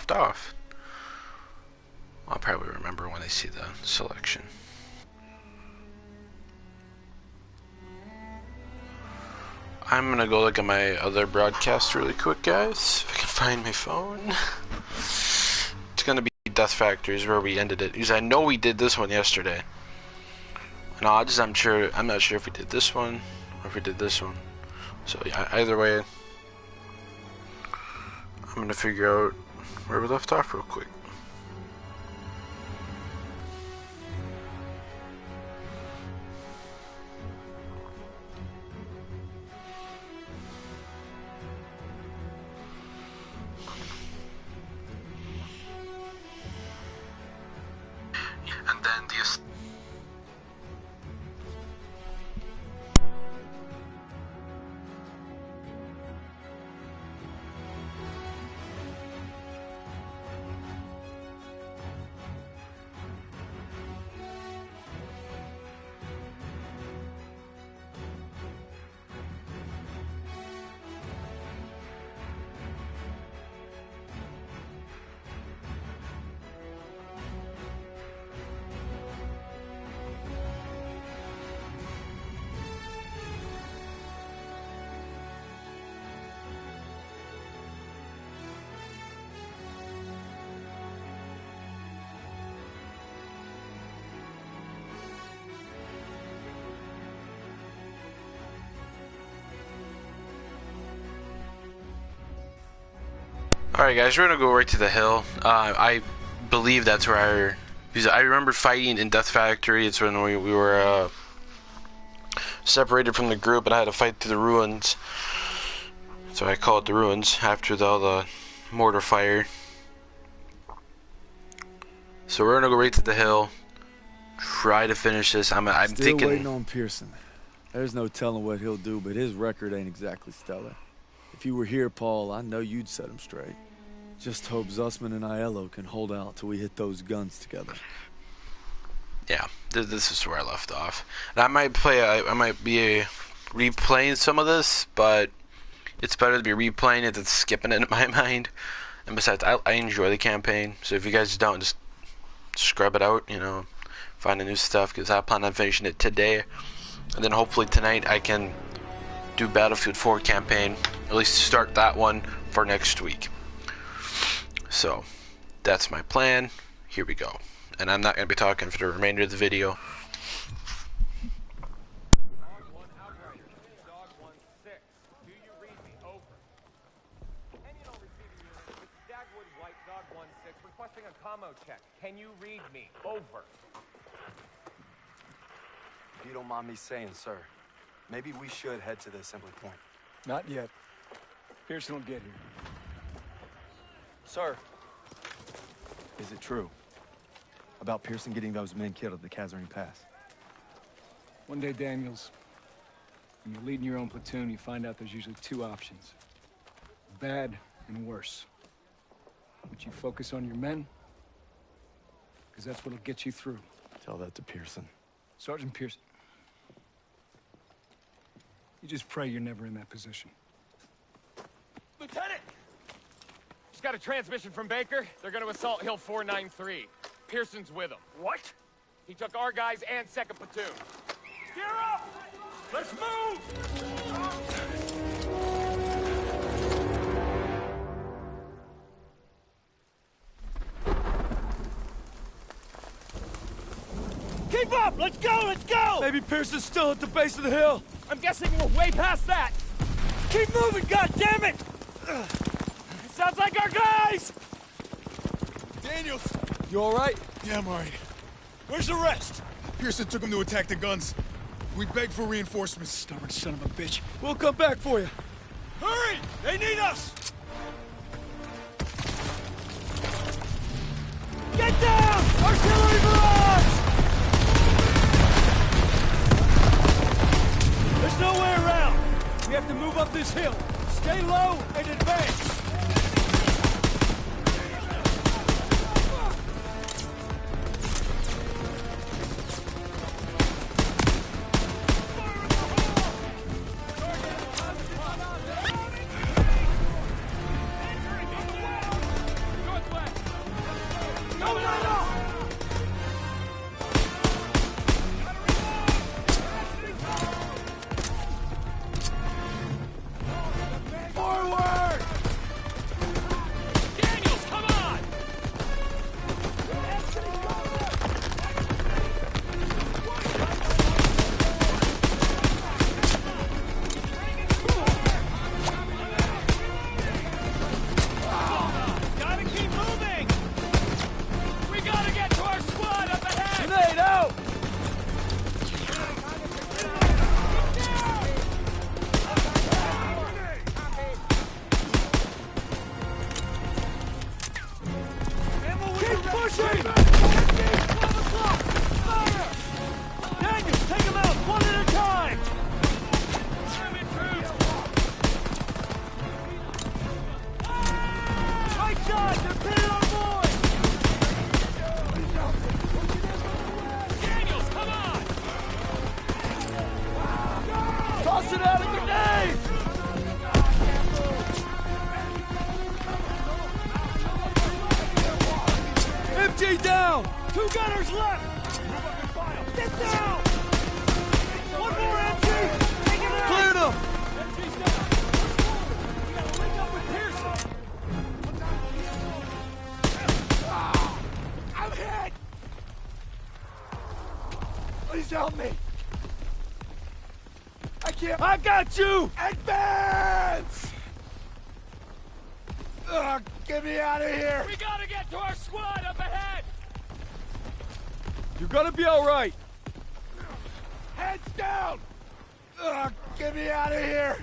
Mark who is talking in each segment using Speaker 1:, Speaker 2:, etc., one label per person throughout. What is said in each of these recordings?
Speaker 1: left off. I'll probably remember when I see the selection. I'm gonna go look at my other broadcast really quick, guys. If I can find my phone. It's gonna be Death Factory is where we ended it. Because I know we did this one yesterday. And odds, I'm not sure if we did this one or if we did this one. So yeah, either way, I'm gonna figure out where we left off real quick. And then the Alright guys, we're gonna go right to the hill. I believe that's where because I remember fighting in Death Factory. It's when we were separated from the group and I had to fight through the ruins. So I call it the ruins after all the mortar fire. So we're gonna go right to the hill. Try to finish this. I'm
Speaker 2: Still
Speaker 1: thinking
Speaker 2: waiting on Pearson. There's no telling what he'll do, but his record ain't exactly stellar. If you were here, Paul, I know you'd set him straight. Just hope Zussman and Aiello can hold out till we hit those guns together.
Speaker 1: yeah, this is where I left off. And I might be replaying some of this, but it's better to be replaying it than skipping it in my mind. And besides, I enjoy the campaign, so if you guys don't, just scrub it out, you know, find the new stuff, because I plan on finishing it today. And then hopefully tonight I can do Battlefield 4 campaign, at least start that one for next week. So that's my plan. Here we go. And I'm not going to be talking for the remainder of the video.
Speaker 3: Requesting a commo check. Can you read me? Over.
Speaker 4: If you don't mind me saying, sir, maybe we should head to the assembly point.
Speaker 5: Not yet. Pearson will get here.
Speaker 4: Sir, is it true about Pearson getting those men killed at the Kazarine Pass?
Speaker 5: One day, Daniels, when you're leading your own platoon, you find out there's usually two options. Bad and worse. But you focus on your men, because that's what'll get you through.
Speaker 4: Tell that to Pearson.
Speaker 5: Sergeant Pearson. You just pray you're never in that position.
Speaker 3: Lieutenant! Just got a transmission from Baker. They're gonna assault Hill 493. Pearson's with them.
Speaker 5: What?
Speaker 3: He took our guys and 2nd Platoon. Gear up! Let's move!
Speaker 5: Keep up! Let's go! Let's go!
Speaker 2: Maybe Pearson's still at the base of the hill.
Speaker 3: I'm guessing we're way past that.
Speaker 5: Keep moving, goddammit!
Speaker 3: Sounds like our guys!
Speaker 6: Daniels!
Speaker 2: You all right?
Speaker 6: Yeah, I'm alright.
Speaker 5: Where's the rest?
Speaker 6: Pearson took him to attack the guns. We begged for reinforcements.
Speaker 5: Stubborn son of a bitch.
Speaker 2: We'll come back for you.
Speaker 5: Hurry! They need us! Get down! Artillery barrage! There's no way around. We have to move up this hill. Stay low and advance.
Speaker 3: Northwest!
Speaker 2: pushing! 12 o'clock! Fire! Daniel, take him out, one at a time! Right side, they're pinning our boys!
Speaker 3: Daniels, come on!
Speaker 2: Tossing out a grenade! MG down! 2 gunners left! Get down! One more MG! Take him out! Cleared him! MG's down! We gotta link up with Pearson! I'm hit! Please help me! I can't... I got you! Advance! Get me out of here!
Speaker 3: We gotta get to our squad up ahead!
Speaker 2: You're gonna be alright! Heads down! Get me out of here!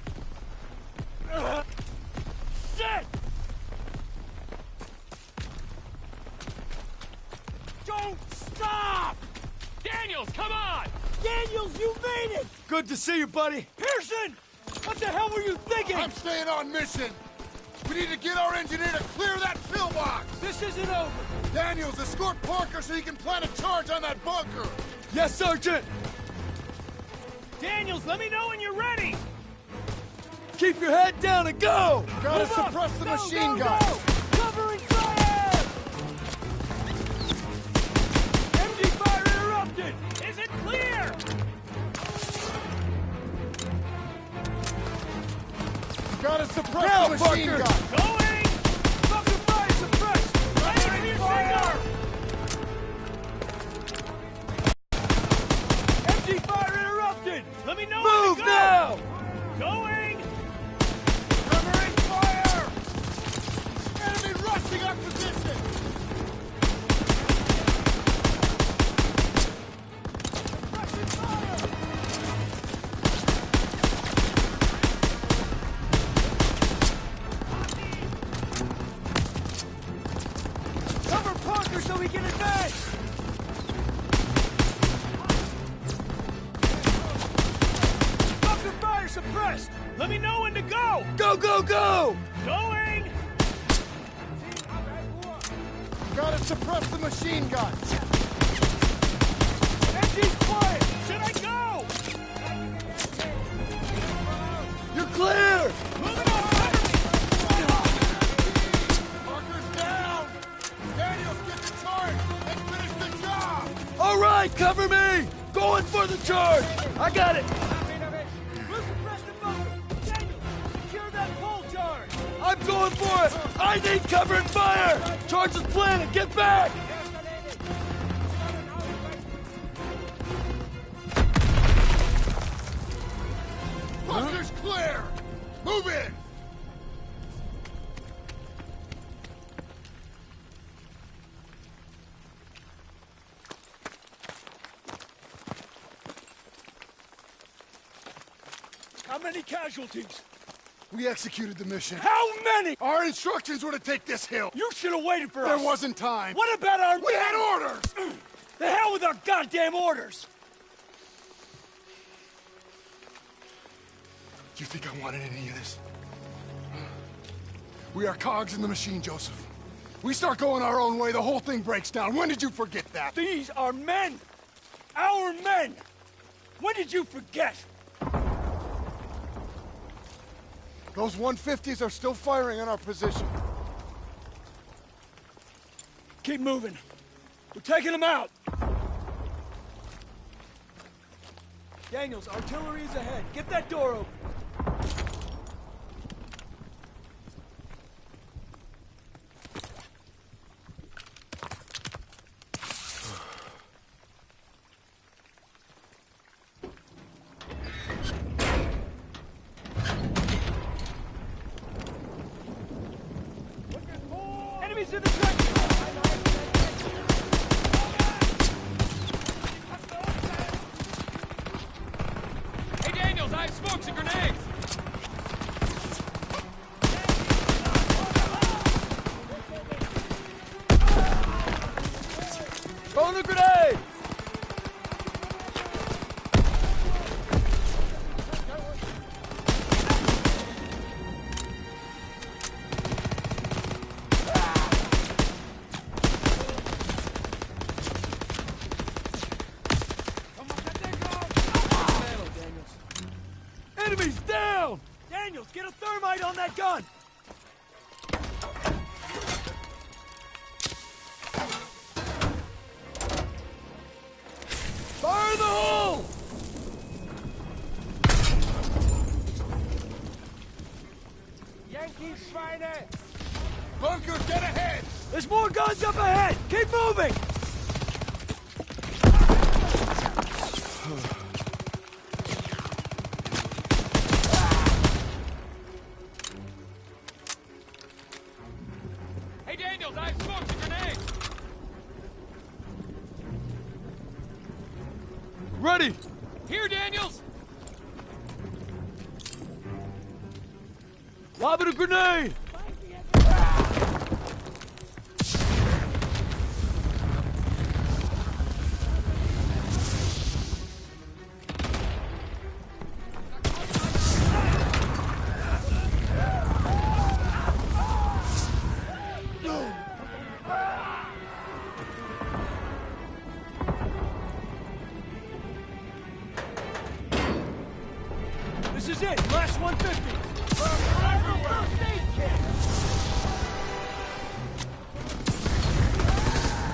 Speaker 2: Shit! Don't stop!
Speaker 3: Daniels, come on!
Speaker 2: Daniels, you made it! Good to see you, buddy. Pearson! What the hell were you thinking?
Speaker 6: I'm staying on mission. We need to get our engineer to clear that pillbox.
Speaker 2: This isn't over.
Speaker 6: Daniels, escort Parker so he can plant a charge on that bunker.
Speaker 2: Yes, Sergeant!
Speaker 3: Daniels, let me know when you're ready!
Speaker 2: Keep your head down and go!
Speaker 6: Gotta
Speaker 2: Move up.
Speaker 6: suppress the
Speaker 2: Go,
Speaker 6: machine
Speaker 2: go,
Speaker 6: gun.
Speaker 2: go. Covering fire! MG fire interrupted!
Speaker 3: Is it clear?
Speaker 6: Gotta suppress
Speaker 2: Now,
Speaker 6: the machine
Speaker 2: Parker.
Speaker 6: gun.
Speaker 3: Going!
Speaker 2: Fucking fire suppressed!
Speaker 3: Covering fire!
Speaker 2: MG fire interrupted!
Speaker 3: Let me know
Speaker 2: Move
Speaker 3: when to go!
Speaker 2: now!
Speaker 3: Going!
Speaker 6: Covering fire. Enemy rushing our position.
Speaker 2: Suppressing fire! Cover Parker so he can advance! Fucking fire suppressed!
Speaker 3: Let me know when to go!
Speaker 2: Go, go, go!
Speaker 3: Going!
Speaker 6: Gotta suppress the machine gun.
Speaker 2: MG's quiet!
Speaker 3: Should I go?
Speaker 2: You're clear!
Speaker 3: Moving on!
Speaker 6: Parker's down. Daniels, get the charge and finish the job.
Speaker 2: All right, cover me! Going for the charge! I got it! We'll suppress the bunker! Daniel, secure that pole charge! I'm going for it! I need cover and fire! Charge is planted! Get back!
Speaker 6: Bunker's clear. Move in.
Speaker 2: How many casualties?
Speaker 6: We executed the mission.
Speaker 2: How many?
Speaker 6: Our instructions were to take this hill.
Speaker 2: You should have waited for
Speaker 6: There
Speaker 2: us!
Speaker 6: wasn't time.
Speaker 2: What about our
Speaker 6: We had orders.
Speaker 2: The hell with our goddamn orders!
Speaker 6: Do you think I wanted any of this? We are cogs in the machine, Joseph. We start going our own way, the whole thing breaks down. When did you forget that?
Speaker 2: These are men! Our men! When did you forget?
Speaker 6: Those 150s are still firing on our position.
Speaker 2: Keep moving. We're taking them out. Daniels, artillery is ahead. Get that door open. Enemies in the trenches!
Speaker 3: Hey, Daniels, I have smokes and grenades!
Speaker 2: Throwing a grenade! Enemies down! Daniels, get a thermite on that gun! Fire in the hole!
Speaker 3: Yankees, Schweine!
Speaker 6: Bunker, get ahead!
Speaker 2: There's more guns up ahead! Keep moving!
Speaker 3: Hey, Daniels, I smoked a grenade!
Speaker 2: Ready!
Speaker 3: Here, Daniels!
Speaker 2: Lobbing a grenade! This is it! Last 150!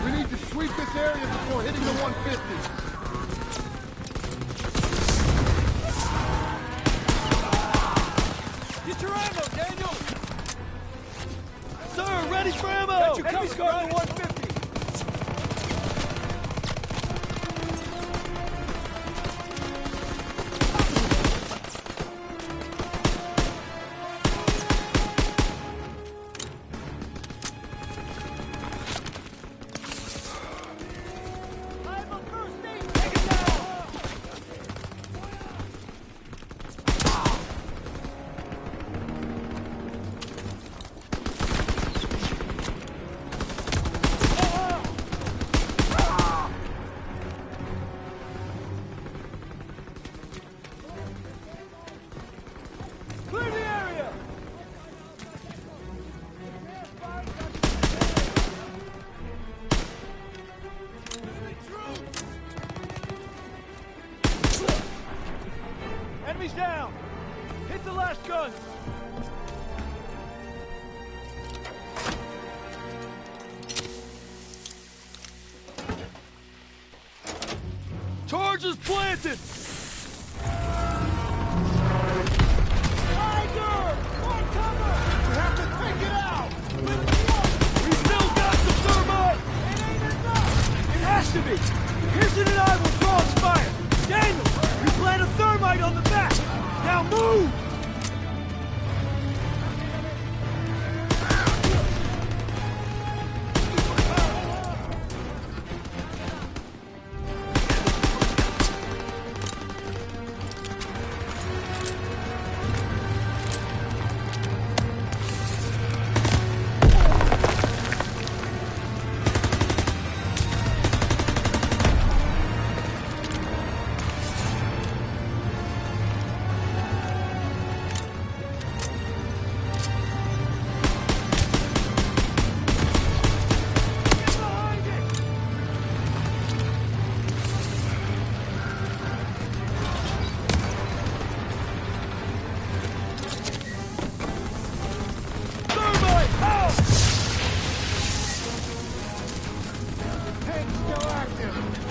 Speaker 6: We need to sweep this area before hitting the 150.
Speaker 2: Get your ammo, Daniel! Sir, ready for ammo! Enemy's got the 150! Clear the area! Enemies down! Hit the last gun! Charges planted! To be. Pearson and I will cross fire. Daniel, you plant a thermite on the back. Now move!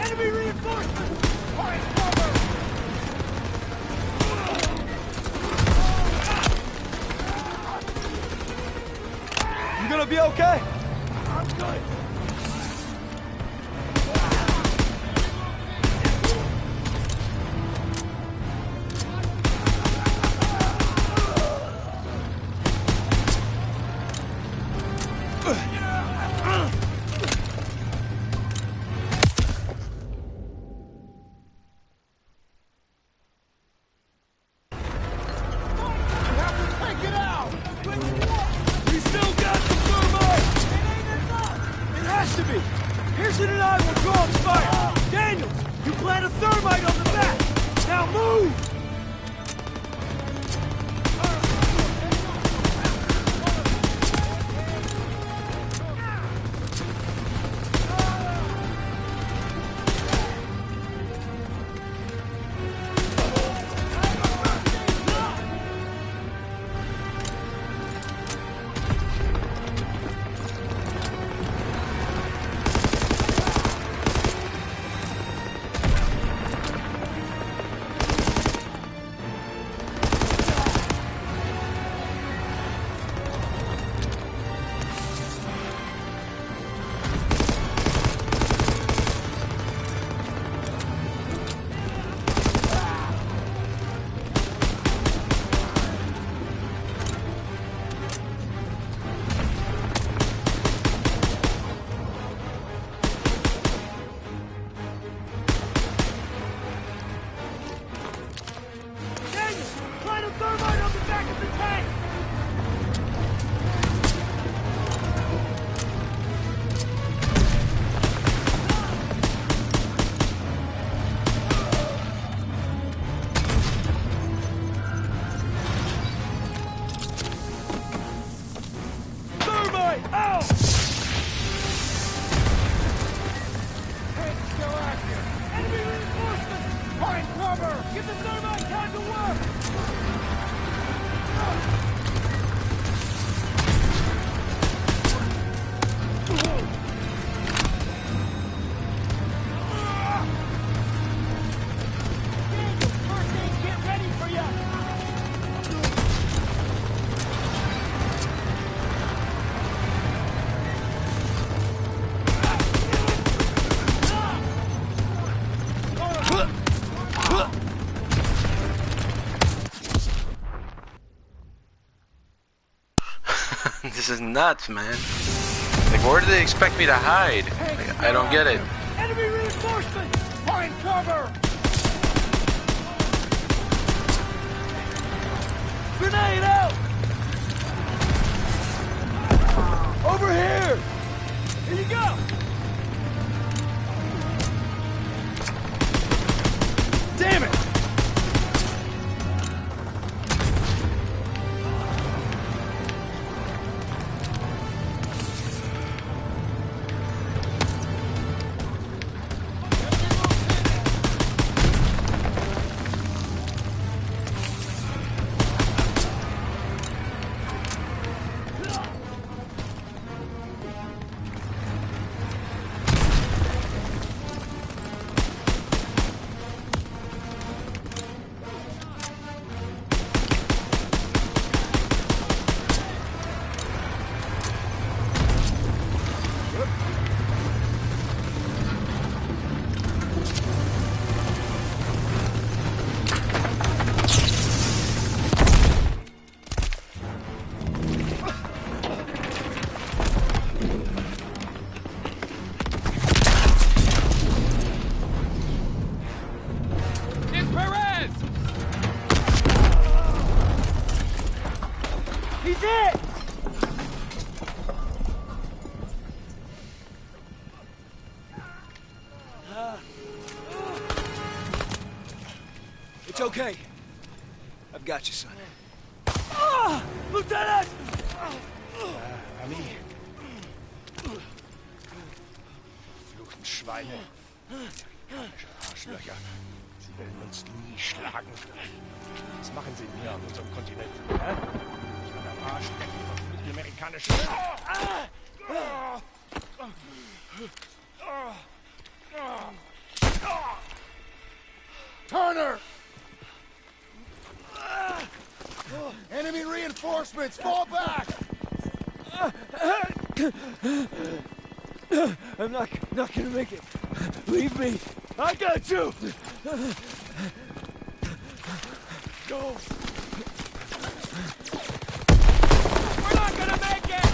Speaker 2: Enemy reinforcements! Find cover! You gonna be okay? I'm good. We still got the thermite! It has to be! Pearson and I will draw its fire. Daniels, you plant a thermite on the back. Now move!
Speaker 1: This is nuts, man. Like, where do they expect me to hide? Like, I don't get it.
Speaker 2: Enemy reinforcements! Find cover! Grenade out! Over here! Here you go! Damn it!
Speaker 7: It's okay. I've got you, son.
Speaker 2: Lieutenant!
Speaker 8: Ami. Fluchen Schweine. Amerikanische Arschlöcher. Sie werden uns nie schlagen. Was machen sie hier auf unserem Kontinent? Hä? Ich bin am Arsch. Die amerikanischen...
Speaker 6: Turner! Enemy reinforcements! Fall back!
Speaker 2: I'm not gonna make it. Leave me. I got you! Go!
Speaker 3: We're not gonna make it!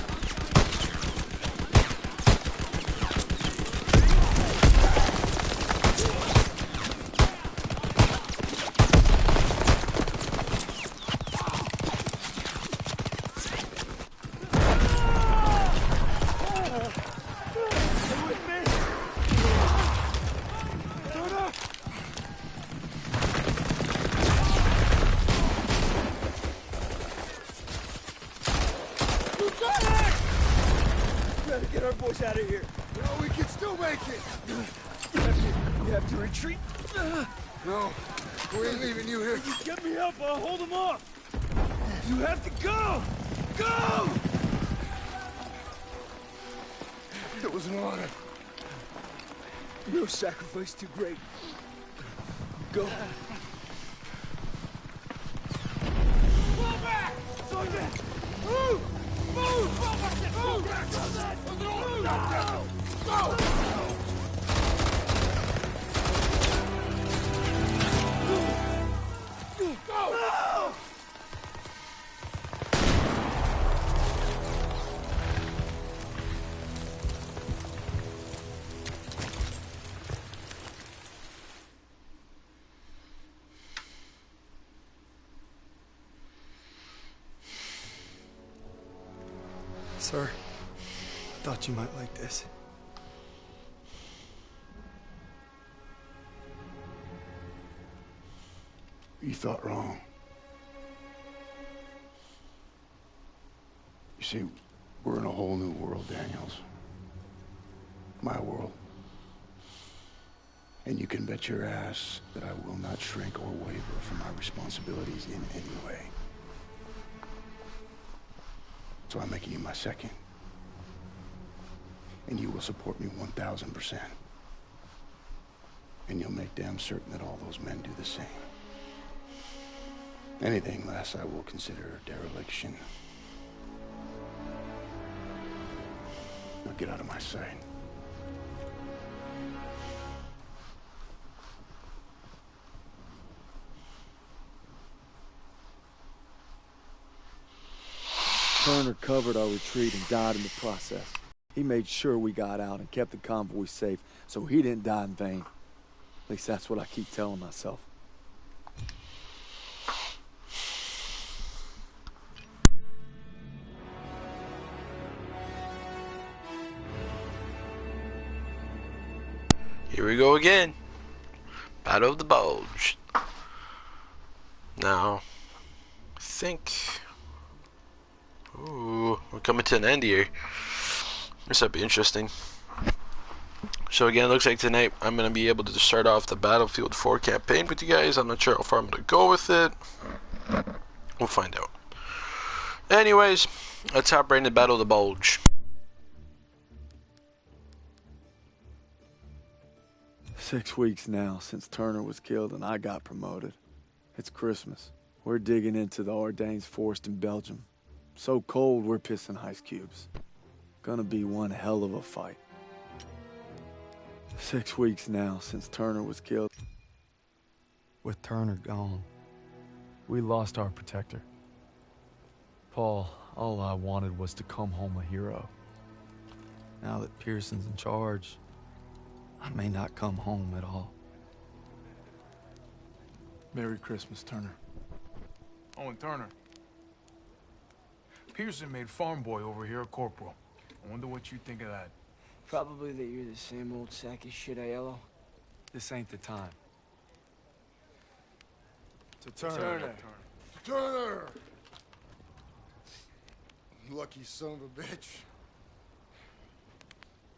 Speaker 6: Oh, we can still make it!
Speaker 7: You have to retreat.
Speaker 6: No, we ain't leaving you here.
Speaker 7: You get me up, I'll hold them off. You have to go! Go!
Speaker 6: It was an honor.
Speaker 7: No sacrifice too great. Go.
Speaker 3: Pull back! Soldier! Move! Move! Move!
Speaker 6: Go!
Speaker 4: Sir, I thought you might like this.
Speaker 6: You thought wrong. You see, we're in a whole new world, Daniels. My world. And you can bet your ass that I will not shrink or waver from my responsibilities in any way. So I'm making you my second. And you will support me 1,000%. And you'll make damn certain that all those men do the same. Anything less I will consider dereliction. Now get out of my sight.
Speaker 2: Turner covered our retreat and died in the process. He made sure we got out and kept the convoy safe, so he didn't die in vain. At least that's what I keep telling myself.
Speaker 1: Here we go again. Battle of the Bulge. Now, I think... Ooh, we're coming to an end here. This might be interesting. So again, it looks like tonight I'm going to be able to start off the Battlefield 4 campaign with you guys. I'm not sure how far I'm going to go with it. We'll find out. Anyways, let's hop right into Battle of the Bulge.
Speaker 2: "6 weeks now since Turner was killed and I got promoted. It's Christmas. We're digging into the Ardennes forest in Belgium. So cold we're pissing ice cubes. Gonna be one hell of a fight. 6 weeks now since Turner was killed.
Speaker 9: With Turner gone, we lost our protector. Paul, all I wanted was to come home a hero. Now that Pearson's in charge, I may not come home at all.
Speaker 6: Merry Christmas, Turner.
Speaker 10: Oh, and Turner. Pearson made farm boy over here a corporal. I wonder what you think of that.
Speaker 7: Probably that you're the same old sack of shit, Aiello.
Speaker 9: This ain't the time.
Speaker 2: To Turner.
Speaker 6: Turner! Lucky son of a bitch.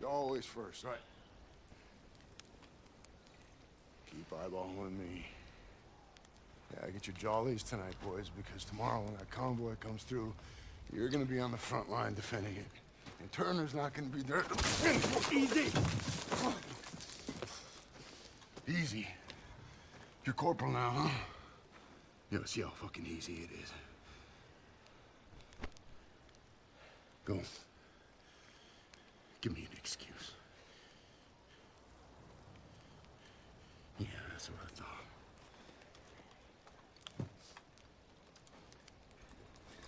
Speaker 6: You're always first, right? Keep eyeballing me. Yeah, get your jollies tonight, boys, because tomorrow when that convoy comes through, you're gonna be on the front line defending it. And Turner's not gonna be there. Easy! Easy? You're corporal now, huh? Yeah, see how fucking easy it is. Go. Give me an excuse. Yeah, that's what I thought.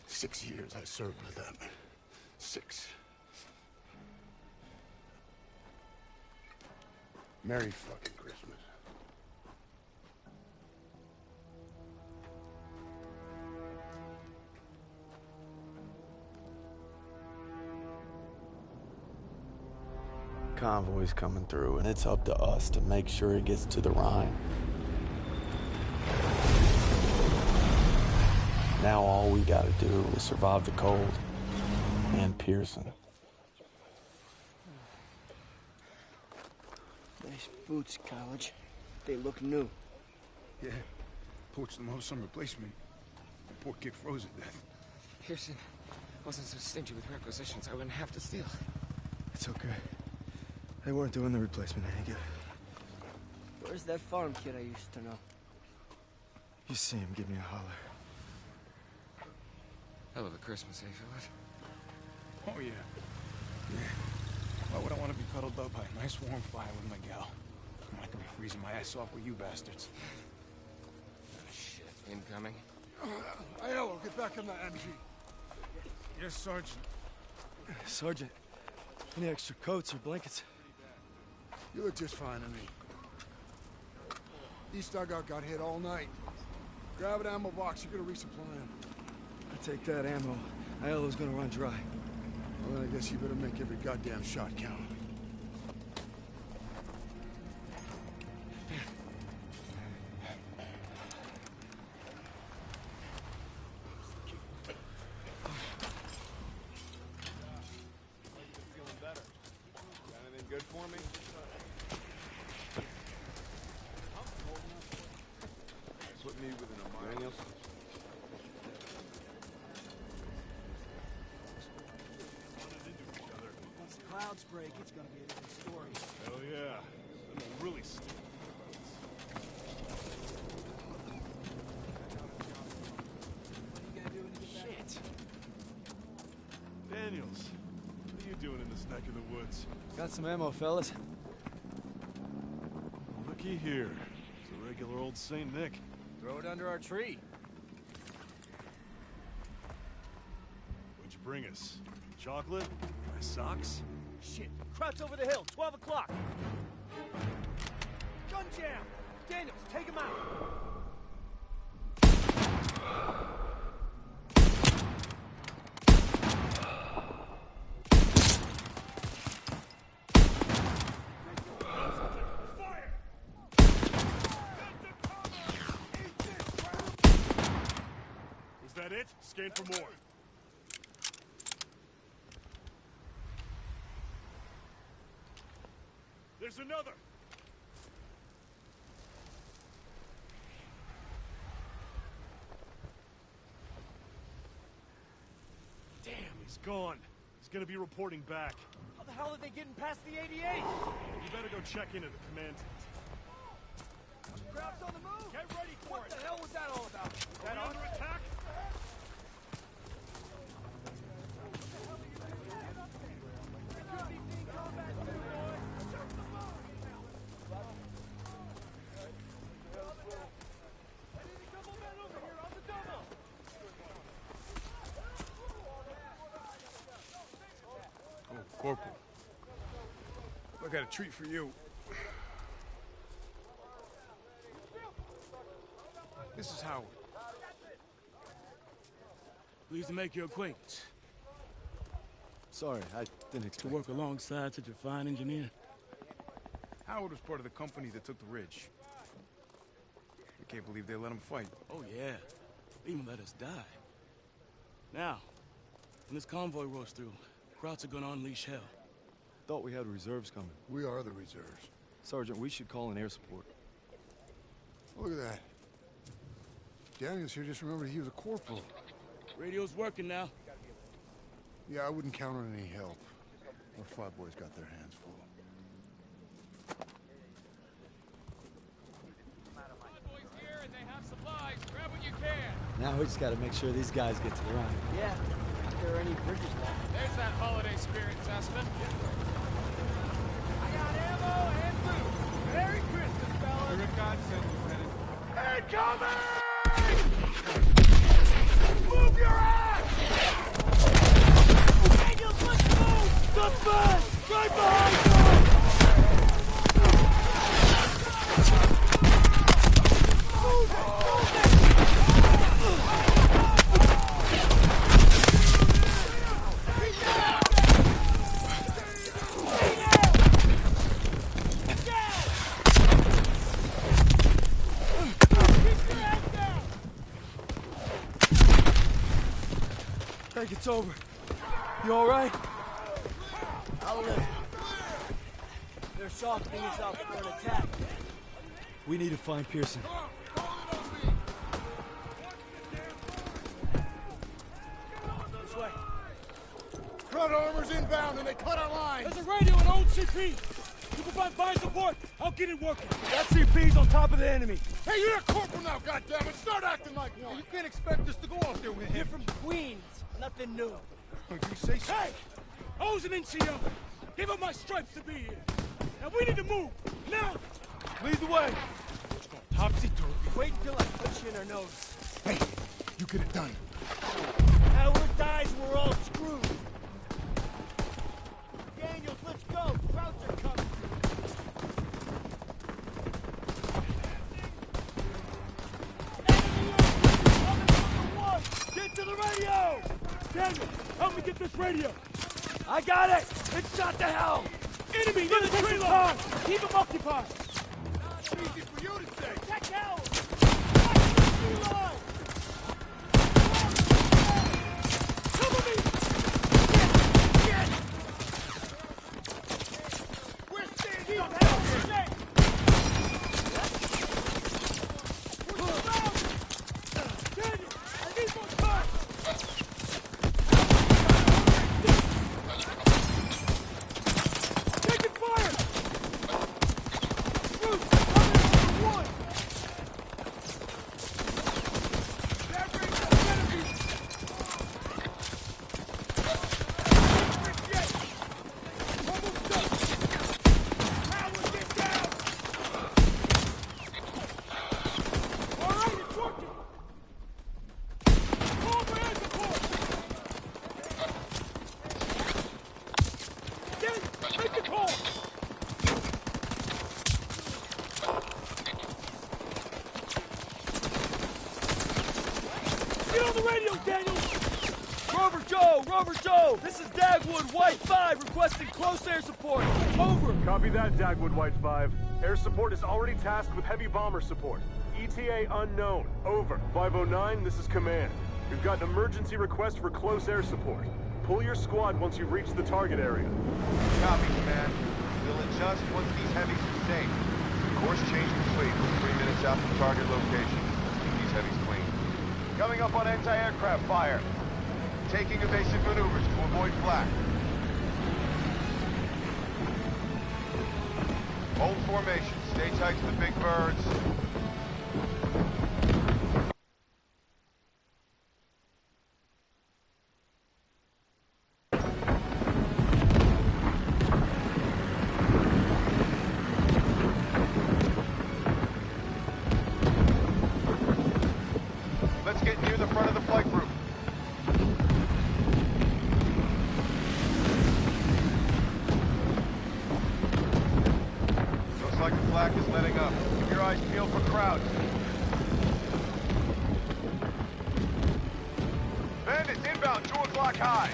Speaker 6: 6 years I served with them. 6. Merry fucking Christmas.
Speaker 2: Convoy's coming through, and it's up to us to make sure it gets to the Rhine. Now all we gotta do is survive the cold and Pearson.
Speaker 11: Nice boots, College. They look new.
Speaker 8: Yeah. Poached them off some replacement. Poor kid froze to death.
Speaker 3: Pearson wasn't so stingy with requisitions, I wouldn't have to steal.
Speaker 4: It's okay. They weren't doing the replacement any good.
Speaker 11: Where's that farm kid I used to know?
Speaker 4: You see him, give me a holler.
Speaker 3: Hell of a Christmas, eh, Philip?
Speaker 8: Oh, yeah. Why would I want to be cuddled up by a nice warm fire with my gal? I could be freezing my ass off with you bastards.
Speaker 3: Oh, shit. Incoming.
Speaker 6: Aiello, get back in the MG.
Speaker 8: Yes, Sergeant.
Speaker 2: Sergeant, any extra coats or blankets?
Speaker 6: You look just fine to me. East dugout got hit all night. Grab an ammo box, you're gonna resupply him.
Speaker 2: I take that ammo. Aiello's gonna run dry.
Speaker 6: Well, then I guess you better make every goddamn shot count.
Speaker 12: Good for me? Put me within a mile. Daniels?
Speaker 7: Once the clouds break, it's gonna be a different story.
Speaker 12: Hell yeah. Then we'll really see.
Speaker 7: What are you gonna do when you get back?
Speaker 12: Shit. Daniels, what are you doing in this neck of the woods?
Speaker 2: Got some ammo, fellas.
Speaker 12: Looky here. It's a regular old Saint Nick.
Speaker 3: Throw it under our tree.
Speaker 12: What'd you bring us? Chocolate? My socks?
Speaker 7: Shit, Kraut's over the hill, 12 o'clock. Gun jam! Daniels, take him out!
Speaker 12: Is that it? Scan for more. There's another! Damn, he's gone. He's gonna be reporting back.
Speaker 7: How the hell are they getting past the 88?
Speaker 12: You better go check into the command tent.
Speaker 7: Kraut's on the move!
Speaker 12: Get ready for
Speaker 7: What
Speaker 12: it!
Speaker 7: the hell was that all about?
Speaker 12: Are we under attack?
Speaker 8: Oh, Corporal. I got a treat for you. This is Howard.
Speaker 13: Pleased to make your acquaintance.
Speaker 2: Sorry, I didn't expect
Speaker 13: To work alongside such a fine engineer.
Speaker 8: Howard was part of the company that took the ridge. I can't believe they let him fight.
Speaker 13: Oh, yeah. They even let us die. Now, when this convoy rolls through, Krauts are gonna unleash hell.
Speaker 2: Thought we had reserves coming.
Speaker 6: We are the reserves.
Speaker 2: Sergeant, we should call in air support.
Speaker 6: Look at that. Daniels here just remembered he was a corporal.
Speaker 13: Radio's working now.
Speaker 6: Yeah, I wouldn't count on any help. Our flatboys got their hands full.
Speaker 3: Boys here, and they have supplies. Grab what you can.
Speaker 2: Now we just gotta make sure these guys get to the ride.
Speaker 11: Yeah, if there are any bridges left.
Speaker 3: There's that holiday spirit, Zussman. I got ammo and food. Merry Christmas, fellas. You're a godsend, Lieutenant. Incoming! Move your ass!
Speaker 7: Daniels, let's move! Stop fast! Right behind you!
Speaker 2: I think it's over. You all right?
Speaker 11: I'll live. They're better soften things up for an attack.
Speaker 2: We need to find Pearson.
Speaker 11: This way.
Speaker 6: Front armor's inbound and they cut our lines.
Speaker 7: There's a radio and old CP. You provide fire support. I'll get it working. That CP's on top of the enemy.
Speaker 6: Hey, you're a corporal now, goddammit! Start acting like one! You can't expect us to go out there with
Speaker 11: You're
Speaker 6: him.
Speaker 11: from Queens. Nothing new.
Speaker 6: You say so?
Speaker 7: Hey! I was an NCO. Gave up my stripes to be here. Now we need to move. Now!
Speaker 6: Lead the way! Topsy-turvy.
Speaker 11: Wait until I punch you in our nose.
Speaker 6: Hey, you get it done.
Speaker 11: Howard dies, we're all screwed. Daniels, let's go. Krauts are coming.
Speaker 7: Get to the radio! Daniel, help me get this radio. I got it! It's shot to hell! Enemy near the tree line! Keep them occupied!
Speaker 6: It's easy for you to say.
Speaker 11: Check out! Watch the tree line!
Speaker 7: Cover me!
Speaker 11: Get!
Speaker 6: We're standing up.
Speaker 7: Daniel, I need more time! Taking fire! Bruce, coming on one! That brings the enemy! Almost done! Howard, get down! All right, it's working! Call for air support! Daniel, make the call! Get on the radio, Daniel!
Speaker 2: Rover Joe! This is WWII 5 requesting close air support. Over!
Speaker 14: Copy that, WWII 5. Air support is already tasked with heavy bomber support. ETA unknown. Over. 509, this is command. We've got an emergency request for close air support. Pull your squad once you've reached the target area.
Speaker 15: Copy, command. We'll adjust once these heavies are safe. Course change complete. We're 3 minutes out from target location. Keep these heavies clean. Coming up on anti-aircraft fire. Taking evasive maneuvers to avoid flak. Hold formation. Stay tight to the big birds. Let's get near the front of the flight group. Looks like the flak is letting up. Keep your eyes peeled for crowds. Bandits inbound, 2 o'clock high.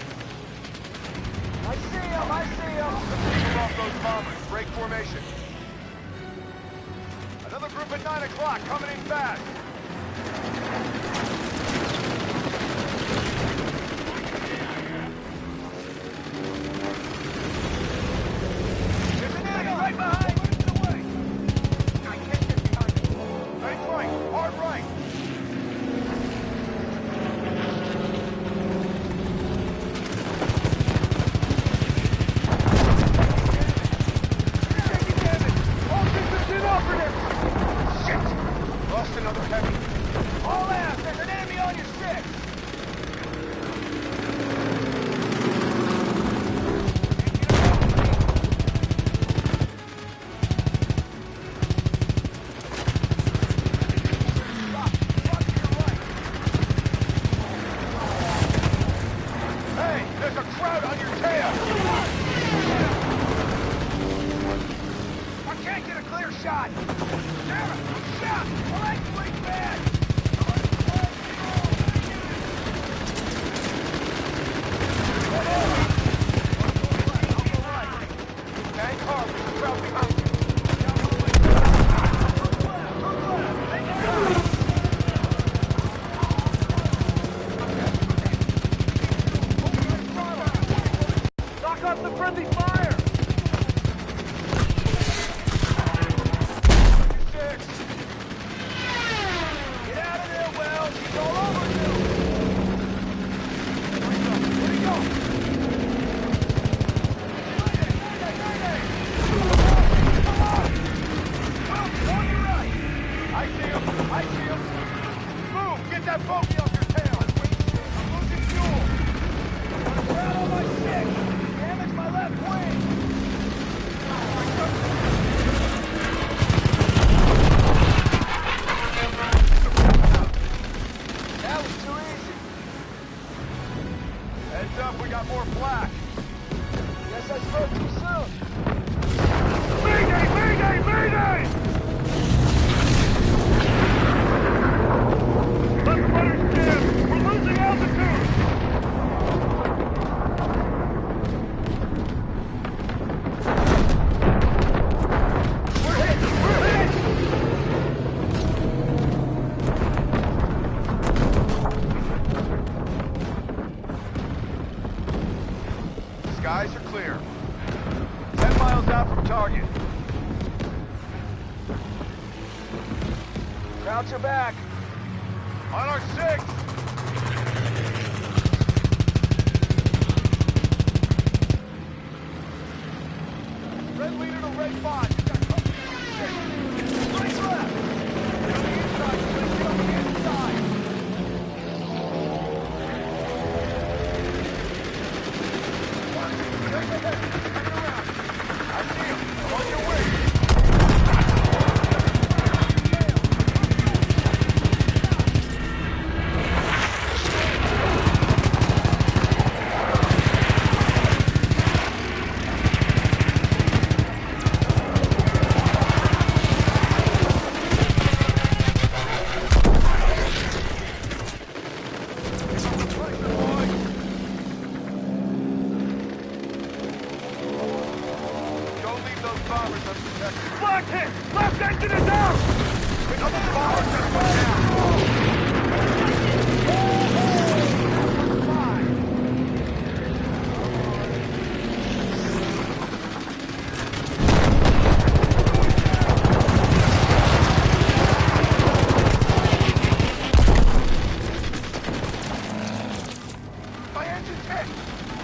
Speaker 11: I see him! I see him!
Speaker 15: Let's move off those bombers. Break formation. Another group at 9 o'clock, coming in fast. There's an enemy right behind! I can't get behind you. Right flank, hard right. Taking damage! All systems inoperative! Shit! Lost another heavy. All ass, there's an enemy on your 6! Hey, there's a crowd on your tail! I can't get a clear shot! Damn it! Shot! My leg's way bad! Tank car, there's a crowd behind you. Knock off the friendly fire!
Speaker 7: Mayday! Left rudder's jammed! We're losing altitude! We're hit! We're hit!
Speaker 15: Skies are clear. 10 miles out from target. Krauts are back. On our 6. Red leader to red 5. You got company on your 6. Right left. Get on the inside, Clint. Get on the inside. Check ahead. Turn around. I see him. On your way. Don't leave those bombers unprotected.
Speaker 7: Flag hit! Left engine is out!
Speaker 15: Pick up the bombers and put down. My engine's hit.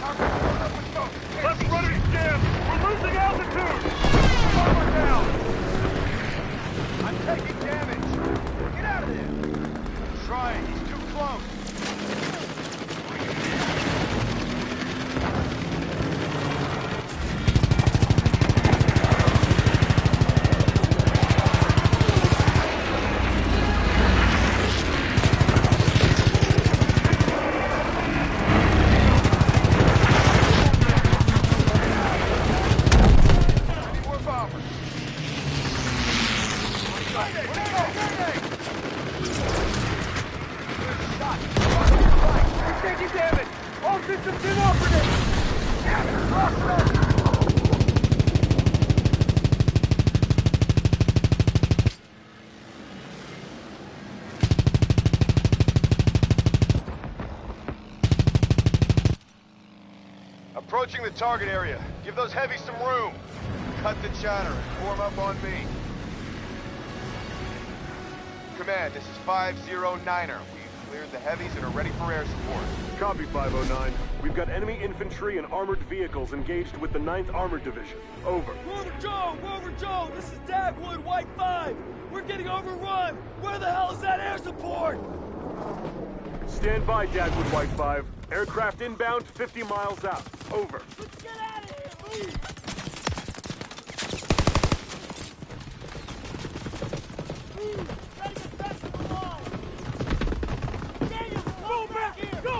Speaker 15: Our coming up with smoke.
Speaker 7: Left rudder's jammed! We're losing altitude!
Speaker 15: Bomber down. I'm taking damage. Get out of there. Trying. He's too close. Any more bombers? Grenade! Grenade! Good shot. On your right.
Speaker 7: We're taking damage! All systems inoperative!
Speaker 15: Damn it! Lost them. Approaching the target area. Give those heavies some room. Cut the chatter and form up on me. Command, this is 509er. We've cleared the heavies and are ready for air support.
Speaker 14: Copy, 509. We've got enemy infantry and armored vehicles engaged with the 9th Armored Division. Over.
Speaker 7: Rover Joe! This is WWII 5! We're getting overrun! Where the hell is that air support?
Speaker 14: Stand by, WWII 5. Aircraft inbound 50 miles out. Over.
Speaker 7: Let's get out of here! Move! Try to get back to the line! Daniel, go back here! Go!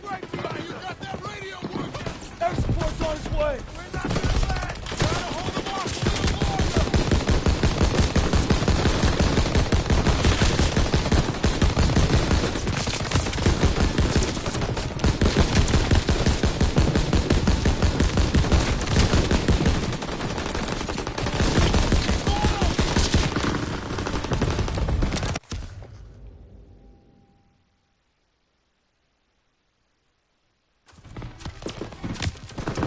Speaker 10: Right behind you, got that radio working!
Speaker 7: Air support's on its way!
Speaker 10: We're not gonna let! Try to hold them off a little longer!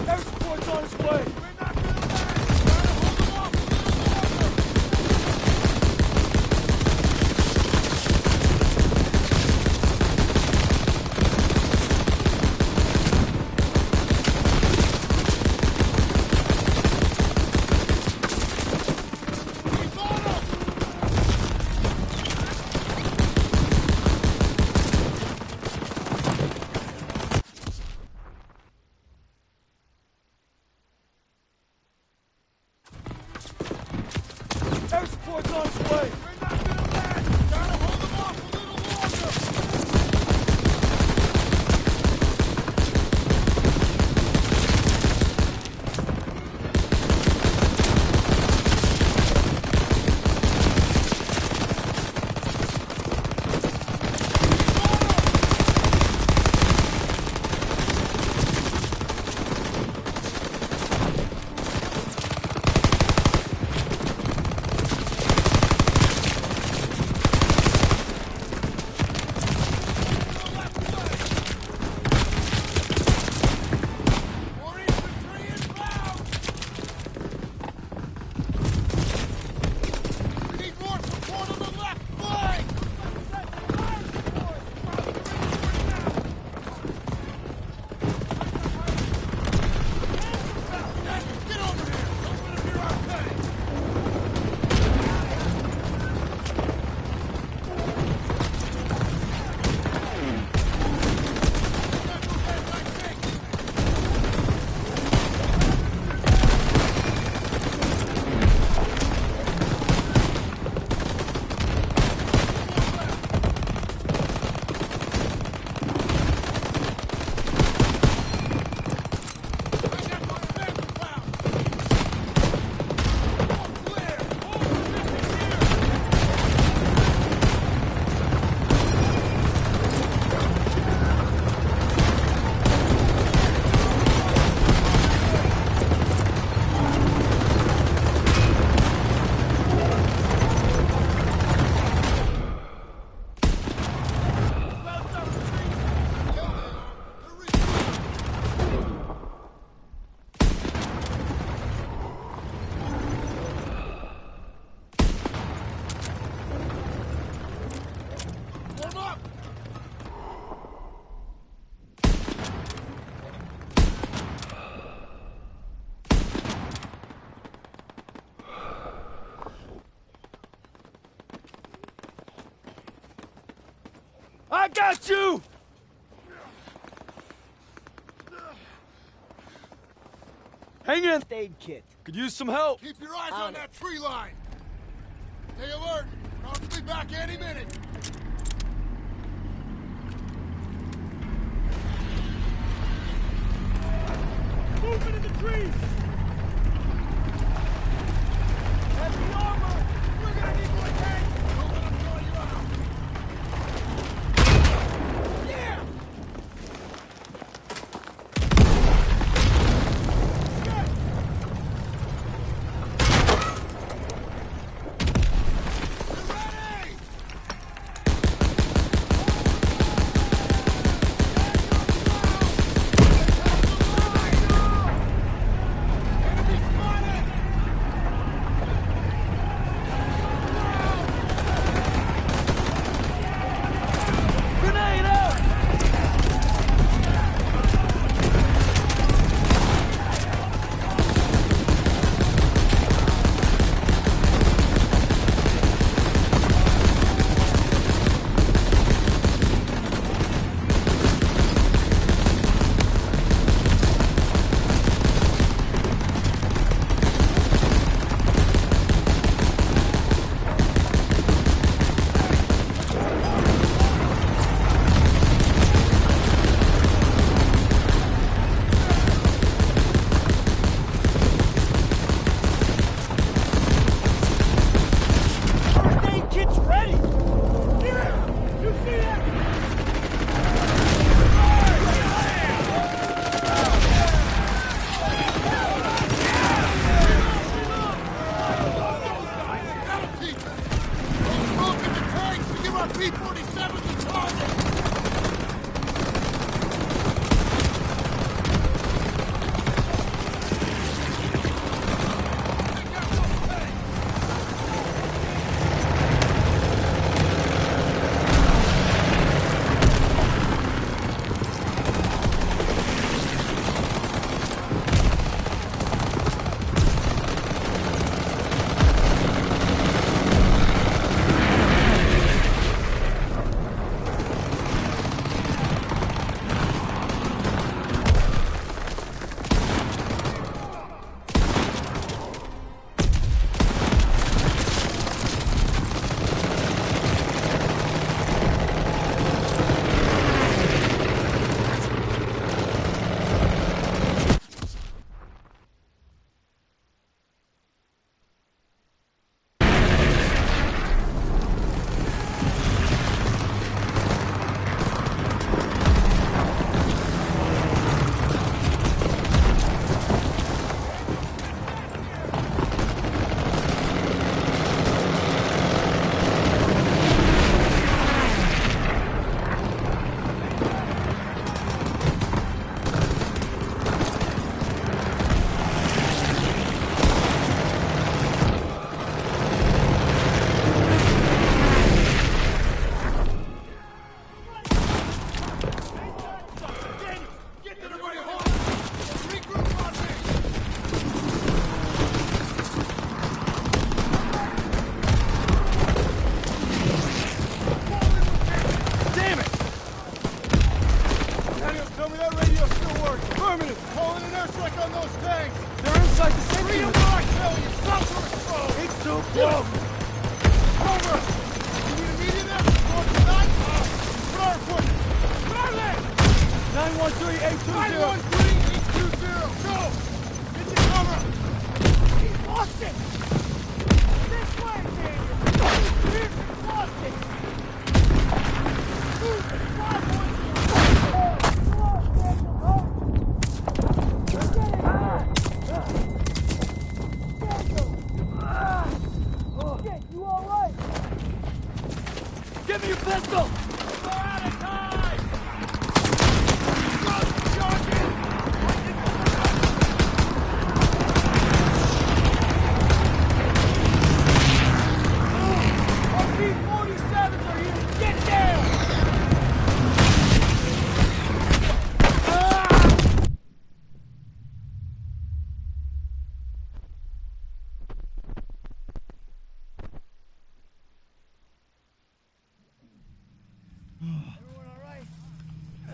Speaker 7: Air support's on its way!
Speaker 10: We're not gonna let! Try to hold them off a little longer! He's on us!
Speaker 7: Air support's on its way!
Speaker 10: We're not gonna let! Try to hold them off a little longer!
Speaker 7: I got you! Hang in!
Speaker 11: Aid kit.
Speaker 7: Could use some help.
Speaker 6: Keep your eyes on that tree line. Stay alert. I'll be back any minute.
Speaker 7: Movement in the trees! Heavy armor! We're gonna need more tanks! Don't let them draw you out! Yeah!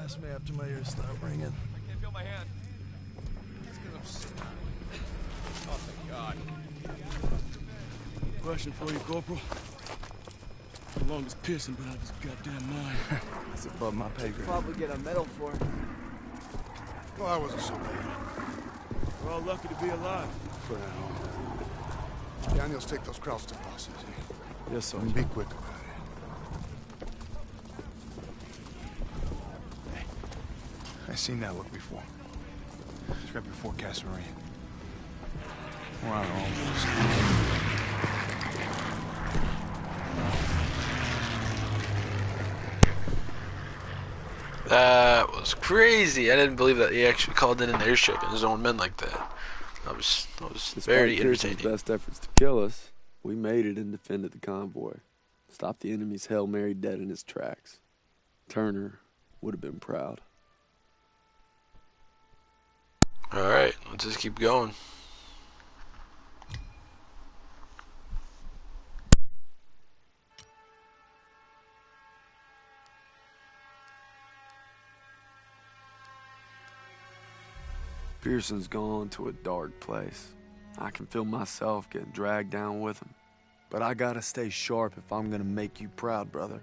Speaker 2: ask me after my ears start ringing.
Speaker 3: I can't feel my hand. It's because I'm sick. Oh, thank God.
Speaker 13: Question for you, Corporal. How long has Pearson been out of his goddamn mind?
Speaker 4: That's above my pay grade.
Speaker 11: Probably get a medal for it.
Speaker 6: Well, I wasn't so bad.
Speaker 13: We're all lucky to be alive.
Speaker 6: For now. Daniels, take those Krauts to bosses.
Speaker 2: Yes, sir.
Speaker 6: And be quick about it.
Speaker 4: I've seen that look before. It's right before Casarin. We're on our own.
Speaker 1: That was crazy. I didn't believe that he actually called in an airship and his own men like that. That was very
Speaker 2: Pearson's
Speaker 1: entertaining.
Speaker 2: best efforts to kill us, we made it and defended the convoy. Stopped the enemy's Hail Mary dead in his tracks. Turner would have been proud.
Speaker 1: Alright, let's just keep going.
Speaker 2: Pearson's gone to a dark place. I can feel myself getting dragged down with him. But I gotta stay sharp if I'm gonna make you proud, brother.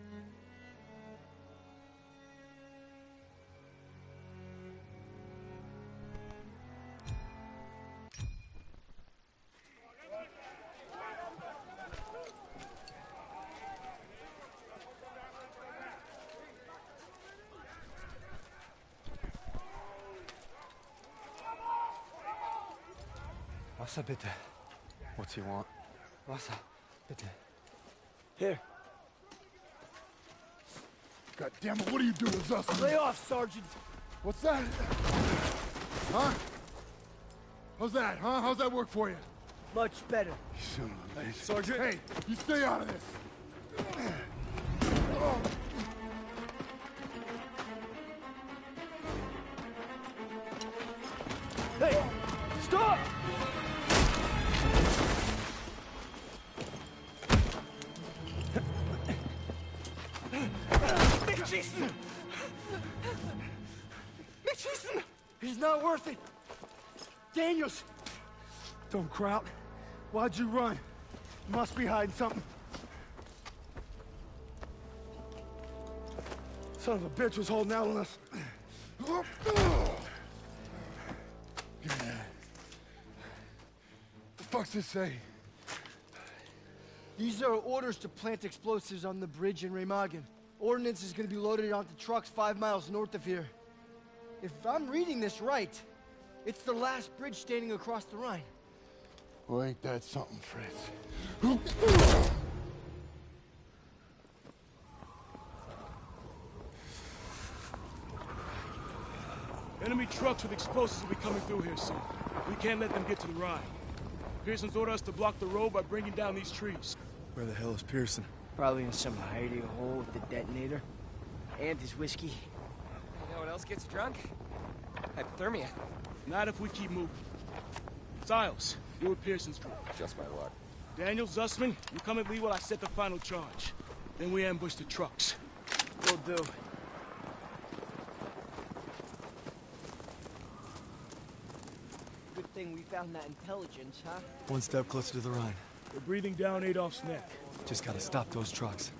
Speaker 4: Wasser, bitte. What's he want?
Speaker 11: Wasser, bitte.
Speaker 7: Here.
Speaker 6: God damn it, what are you doing, Zussman?
Speaker 7: Lay off, Sergeant.
Speaker 6: What's that? Huh? How's that, huh? How's that work for you?
Speaker 11: Much better.
Speaker 6: Son of a bitch.
Speaker 7: Sergeant.
Speaker 6: Hey, you stay out of this.
Speaker 7: Hey, stop!
Speaker 11: Mitchison! Mitchison! He's not worth it. Daniels!
Speaker 7: Don't Kraut. Why'd you run? You must be hiding something. Son of a bitch was holding out on us.
Speaker 6: The fuck's this say?
Speaker 11: These are orders to plant explosives on the bridge in Remagen. Ordnance is gonna be loaded onto trucks 5 miles north of here. If I'm reading this right, it's the last bridge standing across the Rhine.
Speaker 6: Well, ain't that something, Fritz?
Speaker 13: Enemy trucks with explosives will be coming through here soon. We can't let them get to the Rhine. Pearson's ordered us to block the road by bringing down these trees.
Speaker 2: Where the hell is Pearson?
Speaker 11: Probably in some hidey hole with the detonator. And his whiskey.
Speaker 3: You know what else gets you drunk? Hypothermia.
Speaker 13: Not if we keep moving. Stiles, you're with Pearson's group.
Speaker 3: Just my luck.
Speaker 13: Daniel, Zussman, you come at me while I set the final charge. Then we ambush the trucks.
Speaker 11: Will do. Good thing we found that intelligence, huh?
Speaker 2: One step closer to the Rhine.
Speaker 13: We're breathing down Adolf's neck.
Speaker 2: Just gotta stop those trucks.